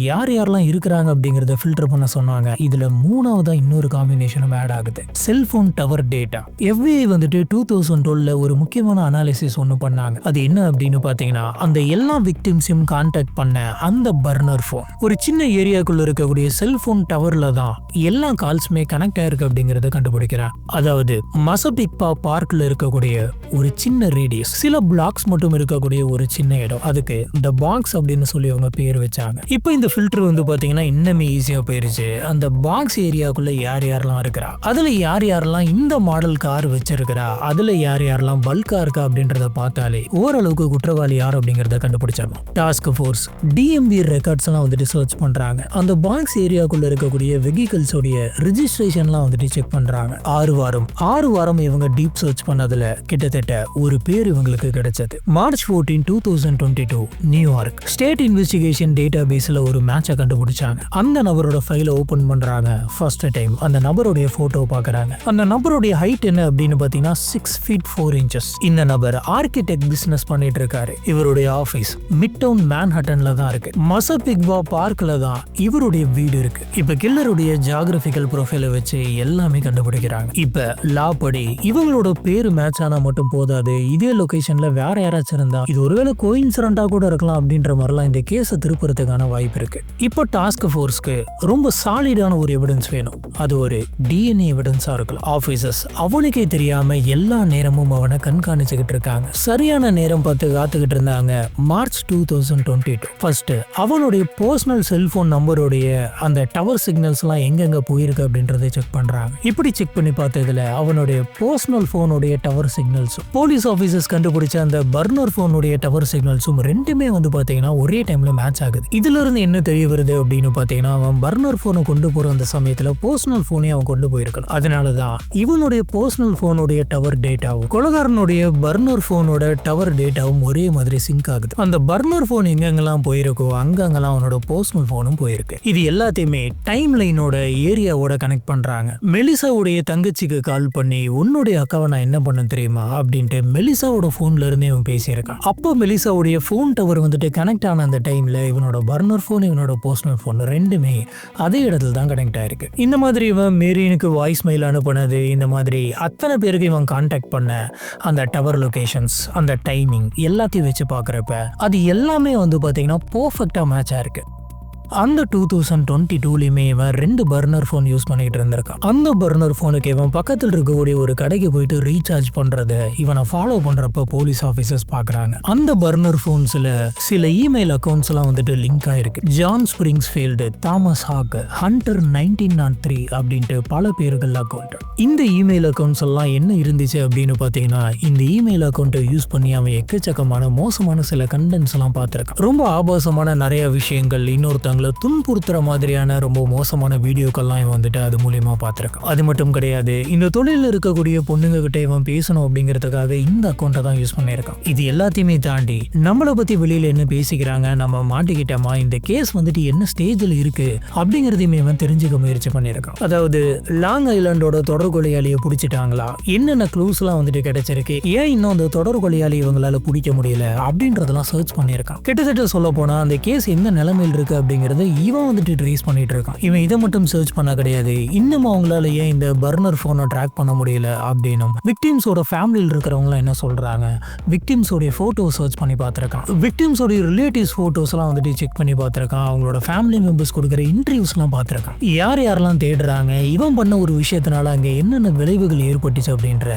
யார் யாரெல்லாம் இருக்கிறாங்க அப்படிங்கறத ஃபில்டர் பண்ண சொன்னாங்க. இதுல மூணாவதா இன்னொரு காம்பினேஷனும் ஆட் ஆகுது. Cellphone tower data. FBI வந்துட்டு 2012ல ஒரு முக்கியமான அனாலிசிஸ் ஒன்று பண்ணாங்க. அது என்ன அப்படின்னு பாத்தீங்கன்னா, அந்த எல்லா விக்டிம்ஸையும் கான்டாக்ட் பண்ண அந்த பர்னர் போன் ஒரு சின்ன ஏரியாக்குள்ள இருக்கக்கூடிய செல்போன் டவர்ல தான் எல்லா கால்ஸுமே கனெக்ட் ஆயிருக்கு அப்படிங்கறத கண்டுபிடிக்கிறாங்க. அதாவது மசபிக்பா பார்க்ல இருக்கக்கூடிய ஒரு சின்ன ரேடியஸ், சில பிளாக்ஸ் மட்டும் இருக்கக்கூடிய ஒரு சின்ன இடம், அதுக்கு த பாக்ஸ் அப்படின்னு சொல்லி அவங்க பேர் வச்சாங்க. இப்போ இந்த ஃபில்டர் வந்து பாத்தீங்கன்னா இன்னுமே ஈஸியா போயிருச்சு. அந்த பாக்ஸ் ஏரியாக்குள்ள யார் யாரெல்லாம் இருக்கிறா, அதுல யார் யாரெல்லாம் இந்த மாடல் கார் வச்சிருக்கிறா, அதுல யார் யாரெல்லாம் பல்கா இருக்கா அப்படின்றத பார்த்தாலே ஓரளவுக்கு குற்றவாளி யார் அப்படிங்கறத கண்டுபிடிச்சாங்க. டாஸ்க் ஃபோர்ஸ் DMV ரெக்கார்ட்ஸ் எல்லாம் வந்துட்டு சர்ச் பண்றாங்க. அந்த பாக்ஸ் ஏரியாக்குள்ள இருக்கக்கூடிய வெஹிக்கிள்ஸ் உடைய ரெஜிஸ்ட்ரேஷன்லாம் வந்துட்டு செக் பண்றாங்க. 6 வாரம் இவங்க டீப் சர்ச் பண்ணதுல கிட்டத்தட்ட ஒரு பேர் இவங்களுக்கு கிடைச்சது. மார்ச் 14, 2022 நியூயார்க் ஸ்டேட் இன்வெஸ்டிகேஷன் டேட்டாபேஸ்ல ஒரு மேட்சை கண்டுபிடிச்சாங்க. அந்த நபரோட ஃபைலை ஓபன் பண்றாங்க. ஃபர்ஸ்ட் டைம் அந்த நபருடைய போட்டோ பார்க்கறாங்க. அந்த நபருடைய ஹைட் என்ன அப்படின்னு பாத்தீங்கன்னா 6 feet 4 inches. இந்த நபர் ஆர்கிடெக்ட் பிசினஸ் பண்ணிட்டு இருக்காரு. இவருடைய ஆபீஸ் மிட் டவுன் மேன்ஹட்டன்ல தான் இருக்கு. மசபிக்பா பார்க்ல தான் இவருடைய வீடு இருக்கு. இப்ப கில்லருடைய ஜியோகிராபிக்கல் ப்ரொஃபைலை வச்சு எல்லாமே கண்டுபிடிக்கிறாங்க. இப்ப லா படி இவங்களோட பேரு மேட்ச் ஆனா மட்டும் போதாது. இதே லொகேஷன்ல வேற யாராச்சும் இருந்தா இது ஒருவேளை கோயின்சிடென்ட்டா கூட இருக்கலாம் அப்படின்ற மாதிரிலாம் இந்த கேஸை திருப்புறதுக்கான வாய்ப்பு இருக்கு. இப்போ டாஸ்க் ஃபோர்ஸ்க்கு ரொம்ப சாலிடான ஒரு எவிடன்ஸ் வேணும். அது ஒரு DNA எவிடன்ஸா இருக்கலாம். ஆபீசர்ஸ் அவனுக்கே தெரியாம எல்லா நேரமும் அவனை கண்காணிச்சுக்கிட்டு இருக்காங்க. சரியான நேரம் பார்த்து காத்துக்கிட்டு இருந்தாங்க. மார்ச் 2022 ஃபர்ஸ்ட் அவனுடைய பர்சனல் செல்போன் நம்பருடைய அந்த டவர் சிக்னல்ஸ் எல்லாம் எங்கெங்க போயிருக்கு அப்படின்றத செக் பண்றாங்க. இப்படி செக் பண்ணி பார்த்ததுல அவனுடைய பர்சனல் போனுடைய டவர் சிக்னல்ஸும் போலீஸ் ஆபீசர்ஸ் கண்டுபிடிச்ச அந்த பர்னர் போனுடைய டவர் சிக்னல்ஸும் ரெண்டுமே வந்து பாத்தீங்கன்னா ஒரே டைம்ல மேட்ச் ஆகுது. இதுல இருந்து என்ன தெரிய வருது அப்படின்னு பாத்தீங்கன்னா, அவன் பர்னர் போனை கொண்டு போற அந்த சமயத்துல பர்சனல் போனே அவன் கொண்டு போயிருக்கணும். அதனாலதான் இவனுடைய பர்சனல் போனுடைய டவர் டேட்டாவும் கொலகாரனுடைய பர்னர் போனோட டவர் டேட்டாவும் ஒரே மாதிரி சிங்க் ஆகுது. அந்த பர்னர் போன் எங்கெங்கெல்லாம் போயிருக்கோ அங்கெல்லாம் அவனோட பர்சனல் போனும் போயிருக்கு. இது எல்லாத்தையுமே டைம் லைனோட ஏரியாவோட கனெக்ட் பண்றாங்க. மெலிசாவுடைய தங்கச்சிக்கு கால் பண்ணி உன்னுடைய அக்காவை நான் என்ன பண்ண தெரியுமா அப்படின்ட்டு மெலிசாவோட போன்ல இருந்தே அவன் பேசியிருக்கான். அப்போ மெலிசாவுடைய போன் டவர் வந்துட்டு கனெக்ட் ஆன அந்த டைம்ல இவனோட பர்னர் பர்னர் ஃபோன் இவனோட பர்சனல் ஃபோன் ரெண்டுமே அதே இடத்துல தான் கனெக்ட் ஆயிருக்கு. இந்த மாதிரி இவன் மேரியனுக்கு வாய்ஸ் மெயில் அனுப்புனது, இந்த மாதிரி அத்தனை பேருக்கு இவன் கான்டாக்ட் பண்ண அந்த டவர் லொகேஷன்ஸ், அந்த டைமிங் எல்லாத்தையும் வச்சு பார்க்குறப்ப அது எல்லாமே வந்து பார்த்தீங்கன்னா பர்ஃபெக்டாக மேட்ச் ஆயிருக்கு. அந்த 2022 இவன் 2 பர்னர் ஃபோன் யூஸ் பண்ணிட்டு இருந்திருக்கான். அந்த பர்னர் ஃபோனுக்கு இவன் பக்கத்தில் இருக்கக்கூடிய ஒரு கடைக்கு போயிட்டு ரீசார்ஜ் பண்றத இவனை ஃபாலோ பண்றப்ப போலீஸ் ஆஃபீஸர்ஸ் பாக்குறாங்க. அந்த பர்னர் ஃபோன்ஸ்ல சில இமெயில் அக்கௌண்ட்ஸ் எல்லாம் வந்துட்டு லிங்க் ஆயிருக்கு. ஜான் ஸ்பிரிங்ஸ்ஃபீல்டு, தாமஸ் ஹாக், ஹண்டர் 1903 அப்படின்ட்டு பல பேர்கள் அக்கௌண்ட். இந்த இமெயில் அக்கௌண்ட்ஸ் எல்லாம் என்ன இருந்துச்சு அப்படின்னு பாத்தீங்கன்னா, இந்த இமெயில் அக்கௌண்ட்டை யூஸ் பண்ணி அவன் எக்கச்சக்கமான மோசமான சில கண்டென்ட்ஸ் எல்லாம் பார்த்திருக்கான். ரொம்ப ஆபாசமான நிறைய விஷயங்கள், இன்னொருத்தவங்களை துன்புறுத்துற மாதிரியான ரொம்ப மோசமான வீடியோக்கெல்லாம் இவன் வந்துட்டு அது மூலியமா பார்த்திருக்கான். அது மட்டும் கிடையாது, இந்த தொழிலில் இருக்கக்கூடிய பொண்ணுங்க கிட்ட இவன் பேசணும் அப்படிங்கிறதுக்காக இந்த அக்கௌண்ட்டை தான் யூஸ் பண்ணியிருக்கான். இது எல்லாத்தையுமே தாண்டி நம்மளை பத்தி வெளியில என்ன பேசிக்கிறாங்க, நம்ம மாட்டிக்கிட்டோமா, இந்த கேஸ் வந்துட்டு என்ன ஸ்டேஜில் இருக்கு அப்படிங்கிறதையுமே இவன் தெரிஞ்சுக்க முயற்சி பண்ணியிருக்கான். அதாவது லாங் ஐலாண்டோட தொடர் கொலையாளியை பிடிச்சிட்டாங்களா, என்னென்ன க்ளூஸ்லாம் வந்துட்டு கிடைச்சிருக்கு, ஏன் இன்னும் அந்த தொடர் கொலையாளி இவங்களால பிடிக்க முடியல அப்படின்றதெல்லாம் சர்ச் பண்ணியிருக்கான். கிட்டத்தட்ட சொல்ல போனா அந்த கேஸ் எந்த நிலைமையில் இருக்கு அப்படிங்கிறத இவன் வந்துட்டு ட்ரேஸ் பண்ணிட்டு இருக்கான். இவன் இதை மட்டும் சர்ச் பண்ண கிடையாது, இன்னும் அவங்களால ஏன் இந்த பர்னர் போனை ட்ராக் பண்ண முடியல அப்படின்னும், விக்டிம்ஸோட ஃபேமிலியில் இருக்கிறவங்க என்ன சொல்றாங்க, விக்டிம்ஸோடைய போட்டோ சர்ச் பண்ணி பார்த்திருக்கான். விக்டிம்ஸோடைய ரிலேட்டிவ்ஸ் போட்டோஸ் எல்லாம் வந்துட்டு செக் பண்ணி பார்த்திருக்கான். அவங்களோட ஃபேமிலி மெம்பர்ஸ் கொடுக்குற இன்டர்வியூஸ் எல்லாம் பார்த்திருக்கான். யார் யாரெல்லாம் தேடுறாங்க, இவன் பண்ண ஒரு விஷயத்தினால அங்க என்னென்ன விளைவுகள் ஏற்பட்டுச்சு அப்படின்ற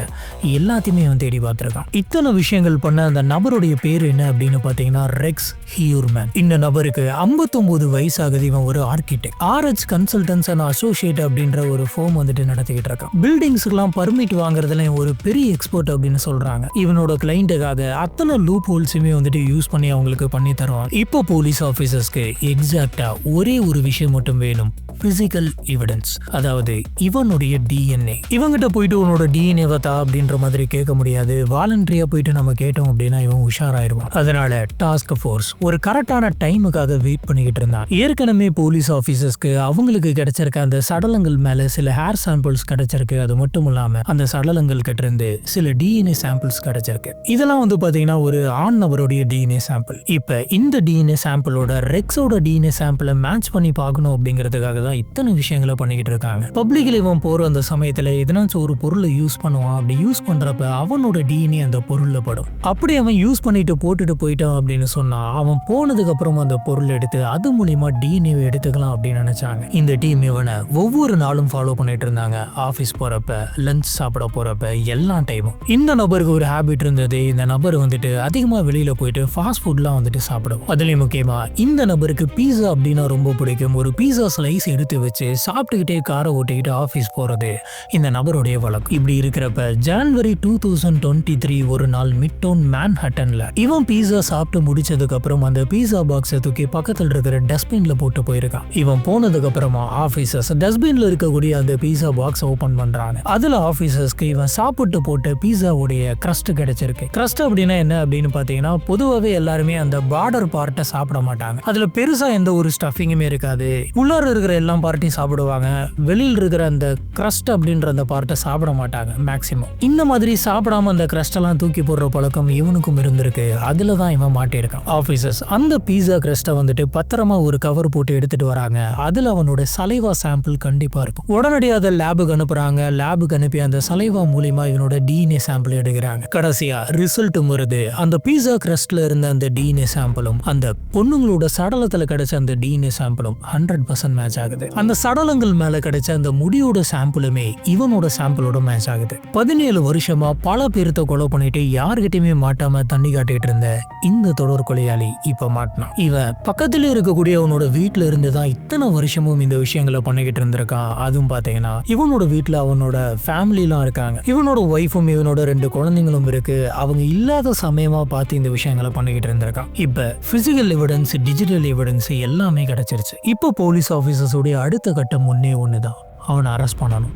எல்லாத்தையுமே அவன் தேடி பார்த்திருக்கான். இத்தனை விஷயங்கள் பண்ண அந்த நபருடைய பேர் என்ன அப்படின்னு பாத்தீங்கன்னா ரெக்ஸ் ஹியூர்மேன். இந்த நபருக்கு 59 வயசாகுது. இவன் ஒரு architect. RH consultants and associate அப்படின்ற ஒரு ஃபோம் வந்துட்டு நடத்திக்கிட்டு இருக்கான். பில்டிங்ஸ்க்குலாம் பர்மிட் வாங்குறதுல ஒரு பெரிய எக்ஸ்பர்ட் அப்படின்னு சொல்றாங்க. இவனோட கிளைண்ட்டுக்காக அத்தனை லூப் ஹோல்ஸுமே வந்துட்டு யூஸ் பண்ணி அவங்களுக்கு பண்ணி தருவான். இப்போ போலீஸ் ஆஃபீஸர்ஸ்க்கு எக்ஸாக்டா ஒரே ஒரு விஷயம் மட்டும் வேணும், பிசிக்கல் எவிடன்ஸ். அதாவது இவனுடைய DNA. இவங்கிட்ட போயிட்டு உன்னோட DNA வத்தா அப்படின்ற மாதிரி கேட்க முடியாது. வாலண்டரியா போயிட்டு நம்ம கேட்டோம் அப்படின்னா இவன் உஷாராயிருவான். அதனால டாஸ்க் ஃபோர்ஸ் ஒரு கரெக்டான டைமுக்காக வெயிட் பண்ணிக்கிட்டு இருந்தான். ஏற்கனவே போலீஸ் ஆஃபீஸர்ஸ்க்கு அவங்களுக்கு கிடைச்சிருக்க அந்த சடலங்கள் மேல சில ஹேர் சாம்பிள்ஸ் கிடைச்சிருக்கு. அது மட்டும் இல்லாம அந்த சடலங்கள் கிட்ட இருந்து சில DNA சாம்பிள்ஸ் கிடைச்சிருக்கு. இதெல்லாம் வந்து பாத்தீங்கன்னா ஒரு ஆண் நபருடைய DNA சாம்பிள். இப்ப இந்த DNA சாம்பிளோட ரெக்ஸோட DNA சாம்பிளை மேட்ச் பண்ணி பார்க்கணும் அப்படிங்கிறதுக்காக தான் இத்தனை விஷயங்களை பண்ணிக்கிட்டு இருக்காங்க. பப்ளிக்ல இவன் போற அந்த சமயத்துல எதனாச்சும் ஒரு பொருளை யூஸ் பண்ணுவான். அப்படி யூஸ் பண்றப்ப அவனோட DNA அந்த பொருள்ல படும். அப்படி அவன் யூஸ் பண்ணிட்டு போட்டுட்டு போயிட்டான் அப்படின்னு சொன்னா அவன் போனதுக்கு அப்புறம் அந்த பொருள் எடுத்து அது மூலியமா DNA எடுத்துக்கலாம் அப்படின்னு நினைச்சாங்க. இந்த டீம் இவனை ஒவ்வொரு நாளும் ஃபாலோ பண்ணிட்டு இருந்தாங்க. ஆபீஸ் போறப்ப, லஞ்ச் சாப்பிட போறப்ப, எல்லா டைமும். இந்த நபருக்கு ஒரு ஹேபிட் இருந்தது. இந்த நபர் வந்துட்டு அதிகமா வெளியில போயிட்டு ஃபாஸ்ட் ஃபுட்லாம் வந்துட்டு சாப்பிடும். அதுலயும் முக்கியமா இந்த நபருக்கு பீஸா அப்படின்னா ரொம்ப பிடிக்கும். ஒரு பீஸா ஸ்லைஸ் எடுத்து வச்சு சாப்பிட்டுக்கிட்டே காரை ஓட்டிக்கிட்டு ஆஃபீஸ் போறது இந்த நபருடைய வழக்கம். இப்படி இருக்கிறப்ப ஜனவரி 2023 ஒரு நாள் மிட் டவுன் மேன்ஹட்டன்ல இவன் பீஸா சாப்பிட்டு முடிச்சதுக்கு அப்புறம் அந்த பீஸா பாக்ஸை தூக்கி பக்கத்தில் இருக்கிற டஸ்ட்பின்ல போட்டு போயிருக்கான். இவன் போனதுக்கு அப்புறமா ஆபீசர்ஸ் டஸ்ட்பின்ல இருக்கக்கூடிய அந்த பீஸா பாக்ஸ் ஓபன் பண்றாங்க. அதுல ஆபீசர்ஸ்க்கு இவன் சாப்பிட்டு போட்ட பீஸாவுடைய கிரஸ்ட் கிடைச்சிருக்கு. கிரஸ்ட் அப்படின்னா என்ன அப்படின்னு பாத்தீங்கன்னா, பொதுவாகவே எல்லாருமே அந்த பார்டர் பார்ட்டை சாப்பிட மாட்டாங்க. அதுல பெருசா எந்த ஒரு ஸ்டஃபிங்குமே இருக்காது. உள்ளார இருக்கிற எல்லா பார்ட்டையும் சாப்பிடுவாங்க. வெளியில் இருக்கிற அந்த கிரஸ்ட் அப்படின்ற அந்த பார்ட்டை சாப்பிட மாட்டாங்க மேக்சிமம். இந்த மாதிரி சாப்பிடாம அந்த கிரஸ்ட் எல்லாம் தூக்கி போடுற பழக்கம் இவனுக்கும் இருந்திருக்கு. அதுல தான் இவன் மாட்டியிருக்கான். ஆபீசர்ஸ் அந்த பீஸா கிரஸ்ட்டை வந்துட்டு பத்திரமா ஒரு கவர் போட்டு எடுத்துட்டு வராங்க. அதுல அவனோட சலைவா சாம்பிள் கண்டிப்பா இருக்கும். உடனடியாக அதை லேபுக்கு அனுப்புறாங்க. லேபுக்கு அனுப்பி அந்த சலைவா மூலியமா இவனோட DNA சாம்பிள் எடுக்கிறாங்க. கடைசியா ரிசல்ட்டும் வருது. அந்த பீஸா கிரஸ்ட்ல இருந்த அந்த DNA சாம்பிளும் அந்த பொண்ணுங்களோட சடலத்துல கிடைச்ச அந்த DNA சாம்பிளும் 100% மேட்ச் ஆகுது. அந்த சடலங்கள் மேல கிடைச்ச அந்த முடியோட சாம்பிளுமே இவனோட சாம்பிளோட மேட்ச் ஆகுது. 17 வருஷமா பல பேர்த்த கொலை பண்ணிட்டு யாருகிட்டயுமே மாட்டாம தண்ணி காட்டிட்டு இருந்த இந்த தொடர் கொலையாளி இப்ப மாட்டினான். இவன் பக்கத்துல இருக்கக்கூடிய அவனோட வீட்டுல இருந்துதான் இத்தனை வருஷமும் இந்த விஷயங்களை பண்ணிக்கிட்டு இருந்திருக்கான். அதுவும் பாத்தீங்கன்னா இவனோட வீட்டுல அவனோட ஃபேமிலி எல்லாம் இருக்காங்க. இவனோட ஒய்ஃபும் இவனோட 2 குழந்தைங்களும் இருக்கு. அவங்க இல்லாத சமயமா பார்த்து இந்த விஷயங்களை பண்ணிக்கிட்டு இருந்திருக்கான். இப்ப பிசிக்கல் எவிடன்ஸ், டிஜிட்டல் எவிடன்ஸ் எல்லாமே கிடைச்சிருச்சு. இப்போ போலீஸ் ஆபீசர்ஸ் உடைய அடுத்த கட்டம் ஒன்னே ஒண்ணுதான், அவனை அரெஸ்ட் பண்ணணும்.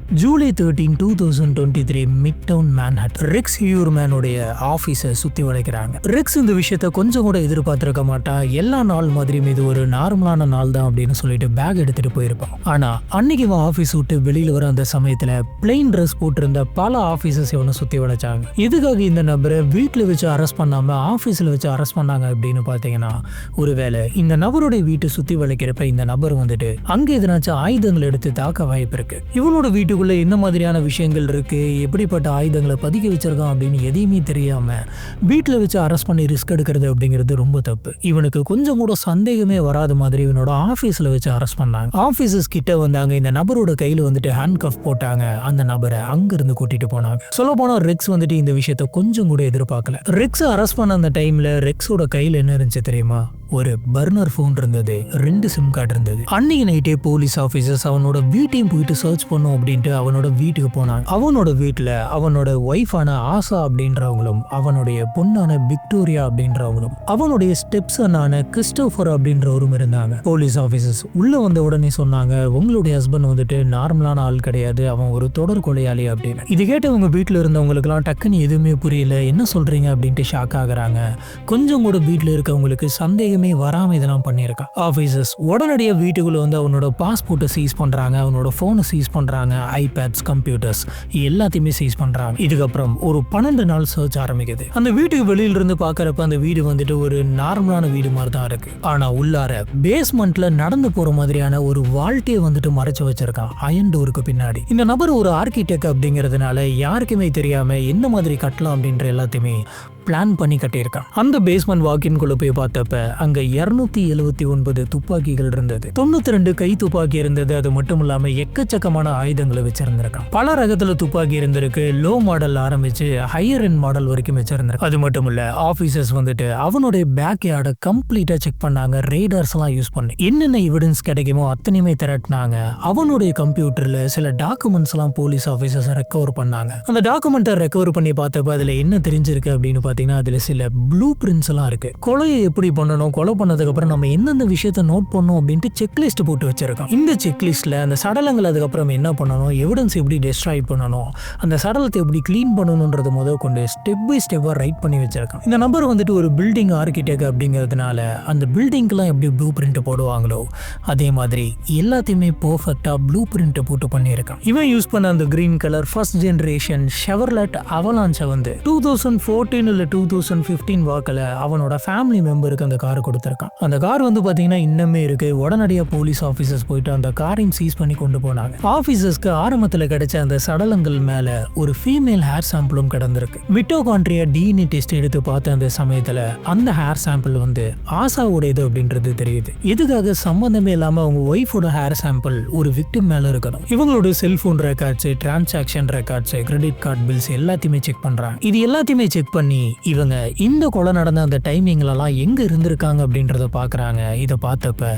ஜூலை 13, 2023 மிட்டவுன் மேன்ஹட்டன் ரெக்ஸ் ஹியூர்மேனுடைய ஆஃபீஸை சுற்றி வளைக்கிறாங்க. ரெக்ஸ் இந்த விஷயத்த கொஞ்சம் கூட எதிர்பார்த்திருக்க மாட்டான். எல்லா நாள் மாதிரியும் இது ஒரு நார்மலான நாள் தான் அப்படின்னு சொல்லிட்டு பேக் எடுத்துட்டு போயிருப்பான். ஆனா அன்னைக்கு இவன் ஆஃபீஸ் விட்டு வெளியில் வர அந்த சமயத்துல பிளைன் ட்ரெஸ் போட்டிருந்த பல ஆஃபீஸர்ஸ் இவனை சுற்றி வளைச்சாங்க. எதுக்காக இந்த நபரை வீட்டில் வச்சு அரெஸ்ட் பண்ணாம ஆஃபீஸில் வச்சு அரெஸ்ட் பண்ணாங்க அப்படின்னு பார்த்தீங்கன்னா, ஒருவேளை இந்த நபருடைய வீட்டை சுற்றி வளைக்கிறப்ப இந்த நபர் வந்துட்டு அங்கே எதனாச்சும் ஆயுதங்கள் எடுத்து தாக்க வாய்ப்பு இருக்கு. இவனோட வீட்டுக்குள்ள என்ன மாதிரியான விஷயங்கள் இருக்கு, எப்படிப்பட்ட ஆயுதங்களை பதுக்கி வச்சிருக்கான் அப்படின்னு எதையுமே தெரியாம வீட்டில் வச்சு அரெஸ்ட் பண்ணி ரிஸ்க் எடுக்கிறது அப்படிங்கிறது ரொம்ப தப்பு. இவனுக்கு கொஞ்சம் கூட சந்தேகமே வராத மாதிரி இவனோட ஆஃபீஸில் வச்சு அரெஸ்ட் பண்ணாங்க. ஆஃபீஸர்ஸ் கிட்ட வந்தாங்க. இந்த நபரோட கையில் வந்துட்டு ஹேண்ட் கஃப் போட்டாங்க. அந்த நபரை அங்கிருந்து கூட்டிட்டு போனாங்க. சொல்ல போனா ரெக்ஸ் வந்துட்டு இந்த விஷயத்த கொஞ்சம் கூட எதிர்பார்க்கல. ரெக்ஸ் அரெஸ்ட் பண்ண அந்த டைம்ல ரெக்ஸோட கையில் என்ன இருந்துச்சு தெரியுமா? ஒரு பர்னர் ஃபோன் இருந்தது, 2 சிம் கார்டு இருந்தது. அன்னைக்கு நைட்டே போலீஸ் ஆஃபீஸர்ஸ் அவனோட வீட்டையும் போயிட்டு சர்ச் பண்ணும் அப்படின்ட்டு அவனோட வீட்டுக்கு போனாங்க. அவனோட வீட்டில் அவனோட ஒய்ஃபான ஆசா அப்படின்றவங்களும், அவனுடைய பொண்ணான விக்டோரியா அப்படின்றவங்களும், அவனுடைய ஸ்டெப் சன்னான கிறிஸ்டோபர் அப்படின்றவரும் இருந்தாங்க. போலீஸ் ஆஃபீஸர்ஸ் உள்ள வந்த உடனே சொன்னாங்க, உங்களுடைய ஹஸ்பண்ட் வந்துட்டு நார்மலான ஆள் கிடையாது, அவன் ஒரு தொடர் கொலையாளி அப்படின்னு. இது கேட்டு அவங்க வீட்டில் இருந்தவங்களுக்குலாம் டக்குன்னு எதுவுமே புரியல. என்ன சொல்றீங்க அப்படின்ட்டு ஷாக் ஆகுறாங்க. கொஞ்சம் கூட வீட்டில் இருக்கவங்களுக்கு சந்தேகமே வராம இதெல்லாம் பண்ணியிருக்கான். ஆஃபீஸர்ஸ் உடனடியா வீட்டுக்குள்ள வந்து அவனோட பாஸ்போர்ட்டை சீஸ் பண்றாங்க, அவனோட போனை சீஸ் பண்றாங்க, ஐபேட்ஸ், கம்ப்யூட்டர்ஸ் எல்லாத்தையுமே சீஸ் பண்றாங்க. இதுக்கப்புறம் ஒரு 12 நாள் சர்ச் ஆரம்பிக்குது. அந்த வீட்டுக்கு வெளியில இருந்து பாக்குறப்ப அந்த வீடு வந்துட்டு ஒரு நார்மலான வீடு மாதிரி தான் இருக்கு. ஆனா உள்ளார பேஸ்மெண்ட்ல நடந்து போற மாதிரியான ஒரு வால்ட்டியை வந்துட்டு மறைச்சு வச்சிருக்கான் அயன் டோருக்கு பின்னாடி. இந்த நபர் ஒரு ஆர்கிடெக்ட் அப்படிங்கிறதுனால யாருக்குமே தெரியாம என்ன மாதிரி கட்டலாம் அப்படின்ற எல்லாத்தையுமே பிளான் பண்ணி கட்டியிருக்கான். அந்த பேஸ்மெண்ட் வாக்கின்குள்ள போய் பார்த்தப்ப அங்க 279 துப்பாக்கிகள் இருந்தது, 92 கை துப்பாக்கி இருந்தது. அது மட்டும் இல்லாம எக்கச்சக்கமான ஆயுதங்களை வச்சிருந்திருக்கான். பல ரகத்துல துப்பாக்கி இருந்திருக்கு. லோ மாடல் ஆரம்பிச்சு ஹையர் எண்ட் மாடல் வரைக்கும் வச்சிருந்திருக்கு. அது மட்டும் இல்ல, ஆபீசர்ஸ் வந்துட்டு அவனுடைய பேக் யார்டை கம்ப்ளீட்டா செக் பண்ணாங்க. ரேடார்ஸ் எல்லாம் யூஸ் பண்ணி என்னென்ன எவிடன்ஸ் கிடைக்குமோ அத்தனையுமே திரட்டினாங்க. அவனுடைய கம்ப்யூட்டர்ல சில டாக்குமெண்ட்ஸ் எல்லாம் போலீஸ் ஆபீசர்ஸ் ரெக்கவர் பண்ணாங்க. அந்த டாக்குமெண்ட்டை ரெக்கவர் பண்ணி பார்த்தப்ப அதுல என்ன தெரிஞ்சிருக்கு அப்படின்னு பார்த்தீங்கன்னா, அதுல சில ப்ளூ பிரிண்ட்ஸ் எல்லாம் இருக்கு. கொலையை எப்படி பண்ணணும், கொலை பண்ணதுக்கு அப்புறம் நம்ம எந்தெந்த விஷயத்த நோட் பண்ணணும் அப்படின்ட்டு செக்லிஸ்ட் போட்டு வச்சிருக்கோம். இந்த செக்லிஸ்ட்ல அந்த சடலங்கள் அதுக்கப்புறம் என்ன பண்ணணும், எவிடன்ஸ் எப்படி டெஸ்ட்ராய் பண்ணணும், அந்த சடலத்தை எப்படி கிளீன் பண்ணணும்ன்றது முதல் கொண்டு ஸ்டெப் பை ஸ்டெப்பா ரைட் பண்ணி வச்சிருக்கான். இந்த நபர் வந்துட்டு ஒரு பில்டிங் ஆர்கிடெக்ட் அப்படிங்கிறதுனால அந்த பில்டிங்லாம் எப்படி ப்ளூ பிரிண்ட் போடுவாங்களோ அதே மாதிரி எல்லாத்தையுமே பெர்ஃபெக்ட்டா ப்ளூ பிரிண்ட் போட்டு பண்ணியிருக்கான். இவன் யூஸ் பண்ண அந்த கிரீன் கலர் ஃபர்ஸ்ட் ஜெனரேஷன் ஷெவர்லெட் அவலான்ச்சை வந்து 2014 இல்ல 2015 வாக்கில் அவனோட ஃபேமிலி மெம்பருக்கு அந்த கார் கொடுத்துருக்கான். அந்த கார் வந்து பார்த்தீங்கன்னா இன்னமே இருக்கு. உடனடியாக போலீஸ் ஆஃபீஸர்ஸ் போயிட்டு அந்த காரையும் சீஸ் பண்ணி கொண்டு போனாங்க. ஆஃபீஸர்ஸ்க்கு ஆரம்பத்தில் கிடைச்ச அந்த சடலங்கள் மேல ஒரு ஃபீமேல் ஹேர் சாம்பிளும் கிடந்திருக்கு. மிட்டோகாண்ட்ரியா டிஎன்ஏ டெஸ்ட் எடுத்து பார்த்த அந்த சமயத்தில் அந்த ஹேர் சாம்பிள் வந்து ஆசாவுடையது அப்படின்றது தெரியுது. எதுக்காக சம்பந்தமே இல்லாமல் அவங்க ஒய்ஃபோட ஹேர் சாம்பிள் ஒரு விக்டிம் மேல இருக்கணும். இவங்களோட cellphone records, transaction records, credit card bills எல்லாத்தையுமே செக் பண்றாங்க. இது எல்லாத்தையுமே செக் பண்ணி இவங்க இந்த கொலை நடந்த அந்த டைமிங்லலாம் எங்க இருந்திருக்காங்க அப்படின்றத பாக்குறாங்க. இதை பார்த்தப்ப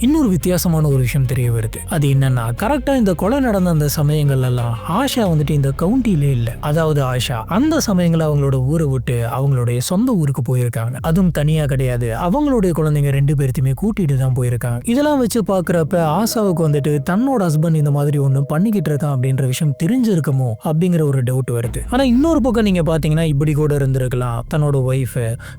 இன்னொரு வித்தியாசமான ஒரு விஷயம் தெரிய வருது. அது என்னன்னா, கரெக்டா இந்த கொலை நடந்த அந்த சமயங்கள்லாம் ஆஷா வந்துட்டு இந்த கவுண்டிலே இல்லை. அதாவது ஆஷா அந்த சமயங்கள் அவங்களோட ஊரை விட்டு அவங்களுடைய சொந்த ஊருக்கு போயிருக்காங்க. அதுவும் தனியா கிடையாது, அவங்களுடைய குழந்தைங்க 2 பேர்த்தையுமே கூட்டிட்டு தான் போயிருக்காங்க. இதெல்லாம் வச்சு பாக்குறப்ப ஆஷாவுக்கு வந்துட்டு தன்னோட ஹஸ்பண்ட் இந்த மாதிரி ஒண்ணு பண்ணிக்கிட்டு இருக்கான் அப்படின்ற விஷயம் தெரிஞ்சிருக்குமோ அப்படிங்கிற ஒரு டவுட் வருது. ஆனா இன்னொரு பக்கம் நீங்க பாத்தீங்கன்னா இப்படி கூட இருந்திருக்கலாம். தன்னோட ஒய்ஃப்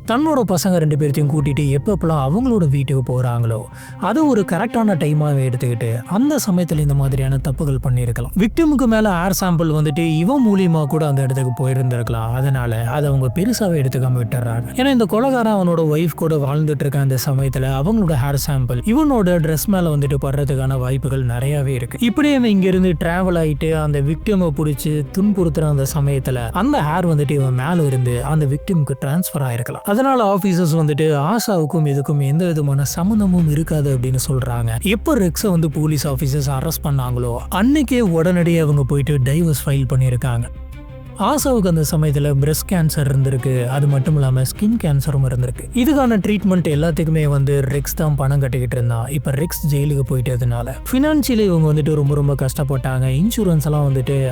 தன்னோட பசங்க 2 பேர்த்தையும் கூட்டிட்டு எப்பப்பெல்லாம் அவங்களோட வீட்டுக்கு போறாங்களோ அது ஒரு கரெக்டான டைமாவே எடுத்துக்கிட்டு அந்த சமயத்துல இந்த மாதிரியான தப்புகள் பண்ணியிருக்கலாம். விக்டிமுக்கு மேல ஹேர் சாம்பிள் வந்துட்டு இவன் மூலியமா கூட அந்த இடத்துக்கு போயிருந்திருக்கலாம். அதனால அதை அவங்க பெருசாவே எடுத்துக்காம விட்டுறாங்க. ஏன்னா இந்த கொலைகாரன் அவனோட ஒய்ஃப் கூட வாழ்ந்துட்டு இருக்க அந்த சமயத்துல அவங்களோட ஹேர் சாம்பிள் இவனோட ட்ரெஸ் மேல வந்துட்டு படுறதுக்கான வாய்ப்புகள் நிறையவே இருக்கு. இப்படியே இங்க இருந்து டிராவல் ஆயிட்டு அந்த விக்டிமை பிடிச்சி துன்புறுத்துற அந்த சமயத்துல அந்த ஹேர் வந்துட்டு இவன் மேல இருந்து அந்த விக்டிமுக்கு டிரான்ஸ்ஃபர் ஆயிருக்கலாம். அதனால ஆபீசர்ஸ் வந்துட்டு ஆஷாவுக்கும் இதுக்கும் எந்த விதமான சம்மந்தமும் இருக்காது அப்படின்னு சொல்றாங்க. எப்போ ரெக்ஸை வந்து போலீஸ் ஆபீசர்ஸ் அரெஸ்ட் பண்ணாங்களோ அன்னைக்கே உடனடியே அவங்க போயிட்டு டைவர்ஸ் ஃபைல் பண்ணியிருக்காங்க. ஆசாவுக்கு அந்த சமயத்துல பிரஸ்ட் கேன்சர் இருந்திருக்கு. அது மட்டும் இல்லாம ஸ்கின் கேன்சரும் இருந்திருக்கு. இதுக்கான ட்ரீட்மெண்ட் எல்லாத்துக்குமே ரெக்ஸ் தான் பணம் கட்டிக்கிட்டு இருந்தான். இப்ப ரெக்ஸ் ஜெயிலுக்கு போயிட்டதுனால பினான்சியலி இவங்க ரொம்ப ரொம்ப கஷ்டப்பட்டாங்க. இன்சூரன்ஸ் எல்லாம்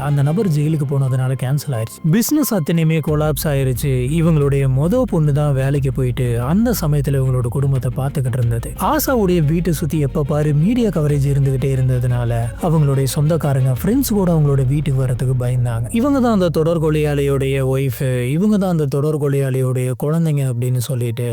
அந்த நபர் ஜெயிலுக்கு போனதுனால கேன்சல் ஆயிருச்சு. பிசினஸ் அத்தனையுமே கொலாப்ஸ் ஆயிருச்சு. இவங்களுடைய பொண்ணு தான் வேலைக்கு போயிட்டு அந்த சமயத்துல இவங்களோட குடும்பத்தை பார்த்துக்கிட்டு இருந்தது. ஆசாவுடைய வீட்டை சுத்தி எப்ப பாரு மீடியா கவரேஜ் இருந்துகிட்டே இருந்ததுனால அவங்களுடைய சொந்தக்காரங்க ஃப்ரெண்ட்ஸ் கூட அவங்களோட வீட்டுக்கு வரதுக்கு பயந்தாங்க. இவங்க தான் அந்த தொடர் கொலையாளியோடைய ஒய்ஃப், இவங்க தான் அந்த தொடர் கொலையாளியோடைய குழந்தைங்க அப்படின்னு சொல்லிட்டு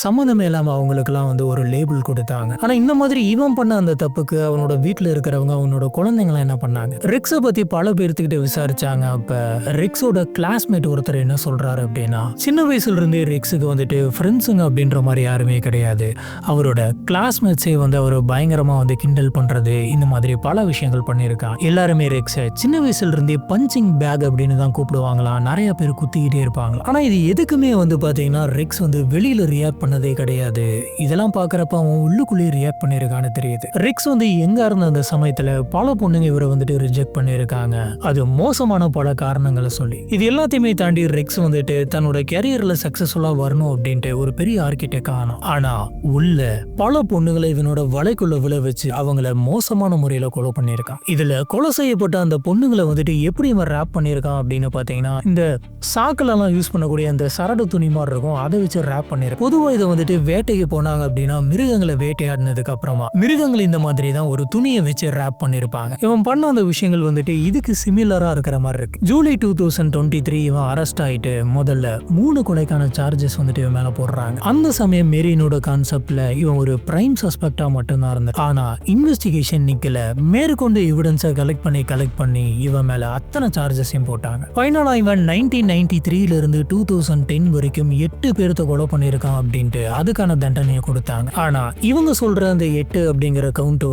சம்மந்தமே இல்லாம அவங்களுக்குலாம் ஒரு லேபிள் கொடுத்தாங்க. ஆனா இந்த மாதிரி இவன் பண்ண அந்த தப்புக்கு அவனோட வீட்டுல இருக்கிறவங்க அவனோட குழந்தைங்களை என்ன பண்ணாங்க, ரெக்ஸை பத்தி பல பேர்த்துக்கிட்ட விசாரிச்சாங்க. அப்ப ரெக்ஸோட கிளாஸ்மேட் ஒருத்தர் என்ன சொல்றாரு அப்படின்னா, சின்ன வயசுல இருந்தே ரெக்ஸுக்கு ஃப்ரெண்ட்ஸுங்க அப்படின்ற மாதிரி யாருமே கிடையாது. அவரோட கிளாஸ்மேட்ஸே அவர் பயங்கரமா கிண்டல் பண்றது, இந்த மாதிரி பல விஷயங்கள் பண்ணியிருக்கான். எல்லாருமே ரெக்ஸை சின்ன வயசுல இருந்தே பஞ்சிங் பேக் அப்படின்னு தான் கூப்பிடுவாங்களாம். நிறைய பேர் குத்திக்கிட்டே இருப்பாங்க. ஆனா இது எதுக்குமே பாத்தீங்கன்னா ரெக்ஸ் வெளியில ரியாக்ட் பண்ணதே கிடையாது. இதெல்லாம் பாக்குறப்ப அவன் உள்ளுக்குள்ளேயே ரியாக்ட் பண்ணிருக்கான்னு தெரியுது. ரெக்ஸ் எங்க இருந்த அந்த சமயத்துல பல பொண்ணுங்க இவரை ரிஜெக்ட் பண்ணிருக்காங்க. அது மோசமான பல காரணங்களை சொல்லி. இது எல்லாத்தையுமே தாண்டி ரெக்ஸ் தன்னோட கேரியர்ல சக்சஸ்ஃபுல்லா வரணும் அப்படின்ட்டு ஒரு பெரிய ஆர்கிடெக்ட் ஆனான். ஆனா உள்ள பல பொண்ணுங்களை இவனோட வலைக்குள்ள விழ வச்சு அவங்கள மோசமான முறையில கொலை பண்ணிருக்கான். இதுல கொலை செய்யப்பட்ட அந்த பொண்ணுங்களை எப்படி இவன் ரேப் பண்ணிருக்கான் அப்படின்னு பாத்தீங்கன்னா, இந்த சாக்கில் எல்லாம் யூஸ் பண்ணக்கூடிய அந்த சரடு துணி மாதிரி இருக்கும், அதை வச்சு ரேப் பண்ணிருக்கான். பொதுவா இதை வேட்டைக்கு போனாங்க அப்படின்னா மிருகங்களை வேட்டையாடினதுக்கு அப்புறமா மிருகங்கள் இந்த மாதிரி தான் ஒரு துணியை வச்சு ரேப் பண்ணிருப்பாங்க. இவன் பண்ண அந்த விஷயங்கள் இதுக்கு சிமிலரா இருக்கிற மாதிரி இருக்கு. ஜூலை 2023 இவன் அரெஸ்ட் ஆயிட்டு முதல்ல 3 கொலைக்கான சார்ஜஸ் இவன் மேல போடுறாங்க. அந்த சமயம் மெரினோட கான்செப்ட்ல இவன் ஒரு பிரைம் சஸ்பெக்டா மட்டும்தான் இருந்தான். ஆனா இன்வெஸ்டிகேஷன் நிக்கல. மேற்கொண்டு எவிடன்ஸை கலெக்ட் பண்ணி இவன் மேல அத்தனை சார்ஜஸையும் போட்டாங்க. ஃபைனலா இவன் 1993 இருந்து 2010 வரைக்கும் 8 பேர்த்த கொலை பண்ணிருக்கான் அப்படின்ட்டு அதுக்கான தண்டனையை கொடுத்தாங்க. ஆனா இவங்க சொல்ற அந்த 8 அப்படிங்கிற கவுண்ட்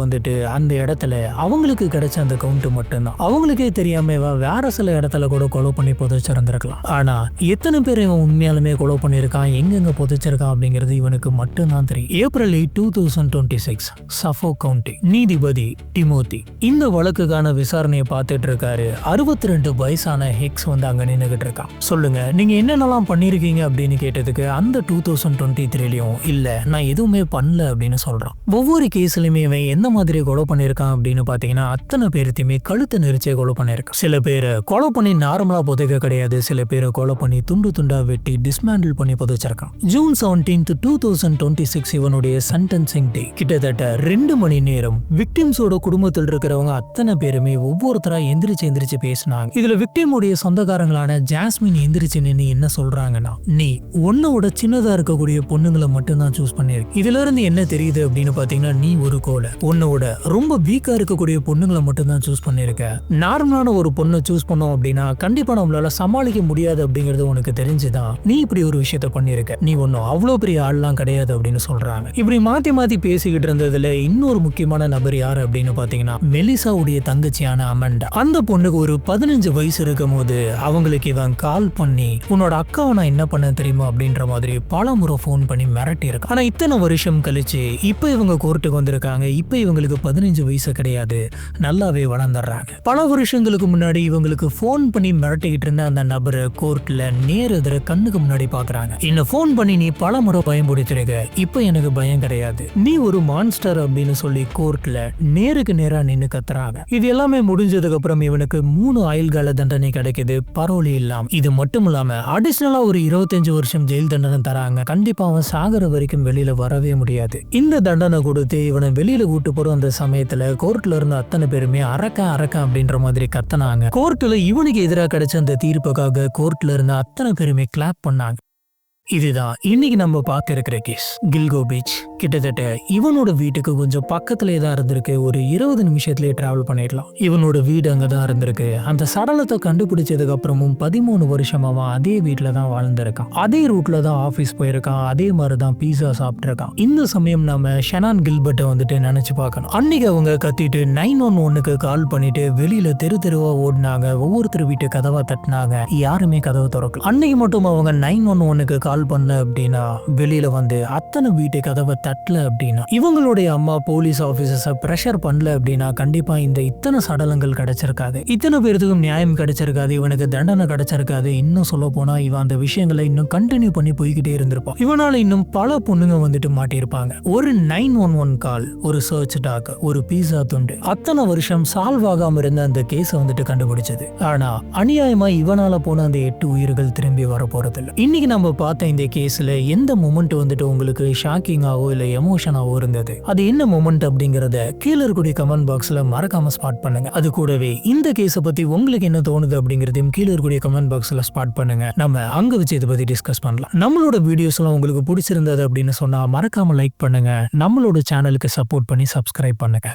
அந்த இடத்துல அவங்களுக்கு கிடைச்ச அந்த கவுண்ட் மட்டும்தான். அவங்களுக்கே தெரியாம இவன் வேற சில இடத்துல கூட கொலை பண்ணி புதைச்சிருந்திருக்கலாம். ஆனா எத்தனை பேர் இவன் உண்மையாலுமே கொலை பண்ணிருக்கான், எங்கெங்க புதைச்சிருக்கான் அப்படிங்கிறது இவனுக்கு மட்டும்தான் தெரியும். ஏப்ரல் 2026 சஃபோக் கவுண்டி நீதிபதி டிமோத்தி இந்த வழக்குக்கான விசாரணையை பார்த்துட்டு இருக்காரு. 62 வயசான ஹெக்ஸ் அங்க நின்னுகிட்டு இருக்கான். சொல்லுங்க, நீங்க என்னென்னலாம் பண்ணிருக்கீங்க அப்படின்னு கேட்டதுக்கு அந்த 2023லயும் இல்ல நான் எதுவுமே பண்ணல அப்படின்னு சொல்றான். ஒவ்வொரு கேஸ்லயுமே இவன் எந்த மாதிரி கொலை பண்ணிருக்கான் அப்படின்னு பாத்தீங்கன்னா, அத்தனை பேருத்தையுமே கழுத்தை நெரிச்சே கொலை பண்ணிருக்கான். சில பேரை கொலை பண்ணி நார்மலா புதைக்க கிடையாது, சில பேரை கொலை பண்ணி துண்டு துண்டா வெட்டி டிஸ்மேண்டில் பண்ணி புதைச்சிருக்கான். ஜூன் 17, 2026 இவனுடைய சென்டென்சிங் டே. கிட்டத்தட்ட 2 மணி நேரம் விக்டிம்ஸோட குடும்பத்தில் இருக்கிறவங்க அத்தனை பேருமே ஒவ்வொருத்தரா எந்திரிச்சு பேசினாங்க. இதுல விக்டிமுடைய சொந்தக்காரங்களான ஜாஸ்மின் எந்திரிச்சு நின்று என்ன சொல்றாங்கன்னா, நீ உன்னோட சின்னதா இருக்கக்கூடிய பொண்ணுங்களை மட்டும்தான் சூஸ் பண்ணிருக்க. இதுல இருந்து என்ன தெரியுது அப்படின்னு பாத்தீங்கன்னா, நீ ஒரு கோலை உன்னோட ரொம்ப வீக்கா இருக்கக்கூடிய பொண்ணுங்களை மட்டும்தான் சூஸ் பண்ணிருக்க. நார்மலான ஒரு பொண்ணை சூஸ் பண்ணோம் அப்படின்னா கண்டிப்பா நம்மளால சமாளிக்க முடியாது அப்படிங்கிறது உனக்கு தெரிஞ்சுதான் நீ இப்படி ஒரு விஷயத்த பண்ணிருக்க. நீ ஒன்னும் அவ்வளவு பெரிய ஆள்லாம் கிடையாது அப்படின்னு சொல்றாங்க. இப்படி மாத்தி பேசிக்கிட்டு இருந்ததுல இன்னொரு முக்கியமான நபர் யாரு அப்படின்னு பாத்தீங்கன்னா, மெலிசாவுடைய தங்கச்சியான அமண்டா. அந்த பொண்ணுக்கு ஒரு 15 வயசு இருக்கும் போது அவங்களுக்கு இவன் கால் பண்ணி உன்னோட அக்காவை நான் என்ன பண்ண தெரியுமா அப்படின்ற மாதிரி பல முறை போன் பண்ணி மிரட்டி இருக்கு. ஆனா இத்தனை வருஷம் கழிச்சு இப்ப இவங்க கோர்ட்டுக்கு வந்திருக்காங்க. இப்ப இவங்களுக்கு 15 வயசு கிடையாது, நல்லாவே வளர்ந்துடுறாங்க. பல வருஷங்களுக்கு முன்னாடி இவங்களுக்கு போன் பண்ணி மிரட்டிக்கிட்டு இருந்த அந்த நபரை கோர்ட்ல நேரெதிர கண்ணுக்கு முன்னாடி பாக்குறாங்க. என்ன போன் பண்ணி நீ பல முறை பயன்படுத்திருக்க, இப்ப எனக்கு பயம் கிடையாது, நீ ஒரு மான்ஸ்டர் அப்படின்னு சொல்லி கோர்ட்ல நேருக்கு நேரா நின்னு கத்துறாங்க. இது எல்லாமே முடிஞ்சதுக்கு அப்புறம் இவனுக்கு 3 ஆயுள்கால தண்டனை கிடைக்குது, பரோலி இல்லாம. இது மட்டும் இல்லாம அடிஷனலா ஒரு 25 வருஷம் ஜெயில் தண்டனை தராங்க. கண்டிப்பா அவன் சாகர வரைக்கும் வெளியில வரவே முடியாது. இந்த தண்டனை கொடுத்து இவனை வெளியில கூட்டு போற அந்த சமயத்துல கோர்ட்ல இருந்த அத்தனை பேருமே அரக்க அப்படின்ற மாதிரி கத்தனாங்க. கோர்ட்ல இவனுக்கு எதிராக கிடைச்ச அந்த தீர்ப்புக்காக கோர்ட்ல இருந்த அத்தனை பேருமே கிளாப் பண்ணாங்க. இதுதான் இன்னைக்கு நம்ம பார்க்க இருக்கிற கேஸ், கில்கோ பீச். கிட்டத்தட்ட இவனோட வீட்டுக்கு கொஞ்சம் பக்கத்திலே தான் இருந்திருக்கு. ஒரு 20 நிமிஷத்துலயே டிராவல் பண்ணிடலாம். இவனோட வீடு அங்கதான் இருந்திருக்கு. அந்த சடலத்தை கண்டுபிடிச்சதுக்கு அப்புறமும் 13 வருஷம் அவன் அதே வீட்டுல தான் வாழ்ந்திருக்கான். அதே ரூட்ல தான் ஆபீஸ் போயிருக்கான். அதே மாதிரிதான் பீஸா சாப்பிட்டிருக்கான். இந்த சமயம் நம்ம ஷெனான் கில்பர்ட்டை நினைச்சு பார்க்கணும். அன்னைக்கு அவங்க கத்திட்டு 911க்கு கால் பண்ணிட்டு வெளியில தெருவா ஓடினாங்க. ஒவ்வொருத்தர் வீட்டு கதவா தட்டினாங்க, யாருமே கதவை திறக்கல. அன்னைக்கு மட்டும் அவங்க 911க்கு கால் கால் பண்ணல அப்படின்னா, வெளியில வந்து அத்தனை வீட்டு கதவை தட்டல அப்படின்னா, இவங்களுடைய அம்மா போலீஸ் ஆபீசர்ஸ பிரஷர் பண்ணல அப்படின்னா கண்டிப்பா இத்தனை சடலங்கள் கிடைச்சிருக்காது. இத்தனை பேருக்கும் நியாயம் கிடைச்சிருக்காது. இவனுக்கு தண்டனை கிடைச்சிருக்காது. இன்னும் சொல்ல போனா இவன் அந்த விஷயங்களை இன்னும் கண்டினியூ பண்ணி போய்கிட்டே இருந்திருப்பான். இவனால இன்னும் பல பொண்ணுங்க வந்துட்டு மாட்டியிருப்பாங்க. ஒரு 911 கால், ஒரு சர்ச் டாக், ஒரு பீஸா துண்டு, அத்தனை வருஷம் சால்வ் ஆகாம இருந்த அந்த கேஸை வந்துட்டு கண்டுபிடிச்சது. ஆனா அநியாயமா இவனால போன அந்த 8 உயிர்கள் திரும்பி வர போறதில்லை. இன்னைக்கு நம்ம பார்த்த இந்த கேஸ்ல எந்த மொமெண்ட் வந்துட்டு உங்களுக்கு ஷாக்கிங்காவோ இல்ல எமோஷனாவோ இருந்தது, அது என்ன மொமெண்ட் அப்படிங்கறத கீழே இருக்கக்கூடிய கமெண்ட் பாக்ஸ்ல மறக்காம ஸ்பாட் பண்ணுங்க. அது கூடவே இந்த கேஸை பத்தி உங்களுக்கு என்ன தோணுது அப்படிங்கறதையும் கீழே இருக்கக்கூடிய கமெண்ட் பாக்ஸ்ல ஸ்பாட் பண்ணுங்க. நம்ம அங்க வச்சு இதை பத்தி டிஸ்கஸ் பண்ணலாம். நம்மளோட வீடியோஸ் எல்லாம் உங்களுக்கு பிடிச்சிருந்தது அப்படின்னு சொன்னா மறக்காம லைக் பண்ணுங்க. நம்மளோட சேனலுக்கு சப்போர்ட் பண்ணி சப்ஸ்கிரைப் பண்ணுங்க.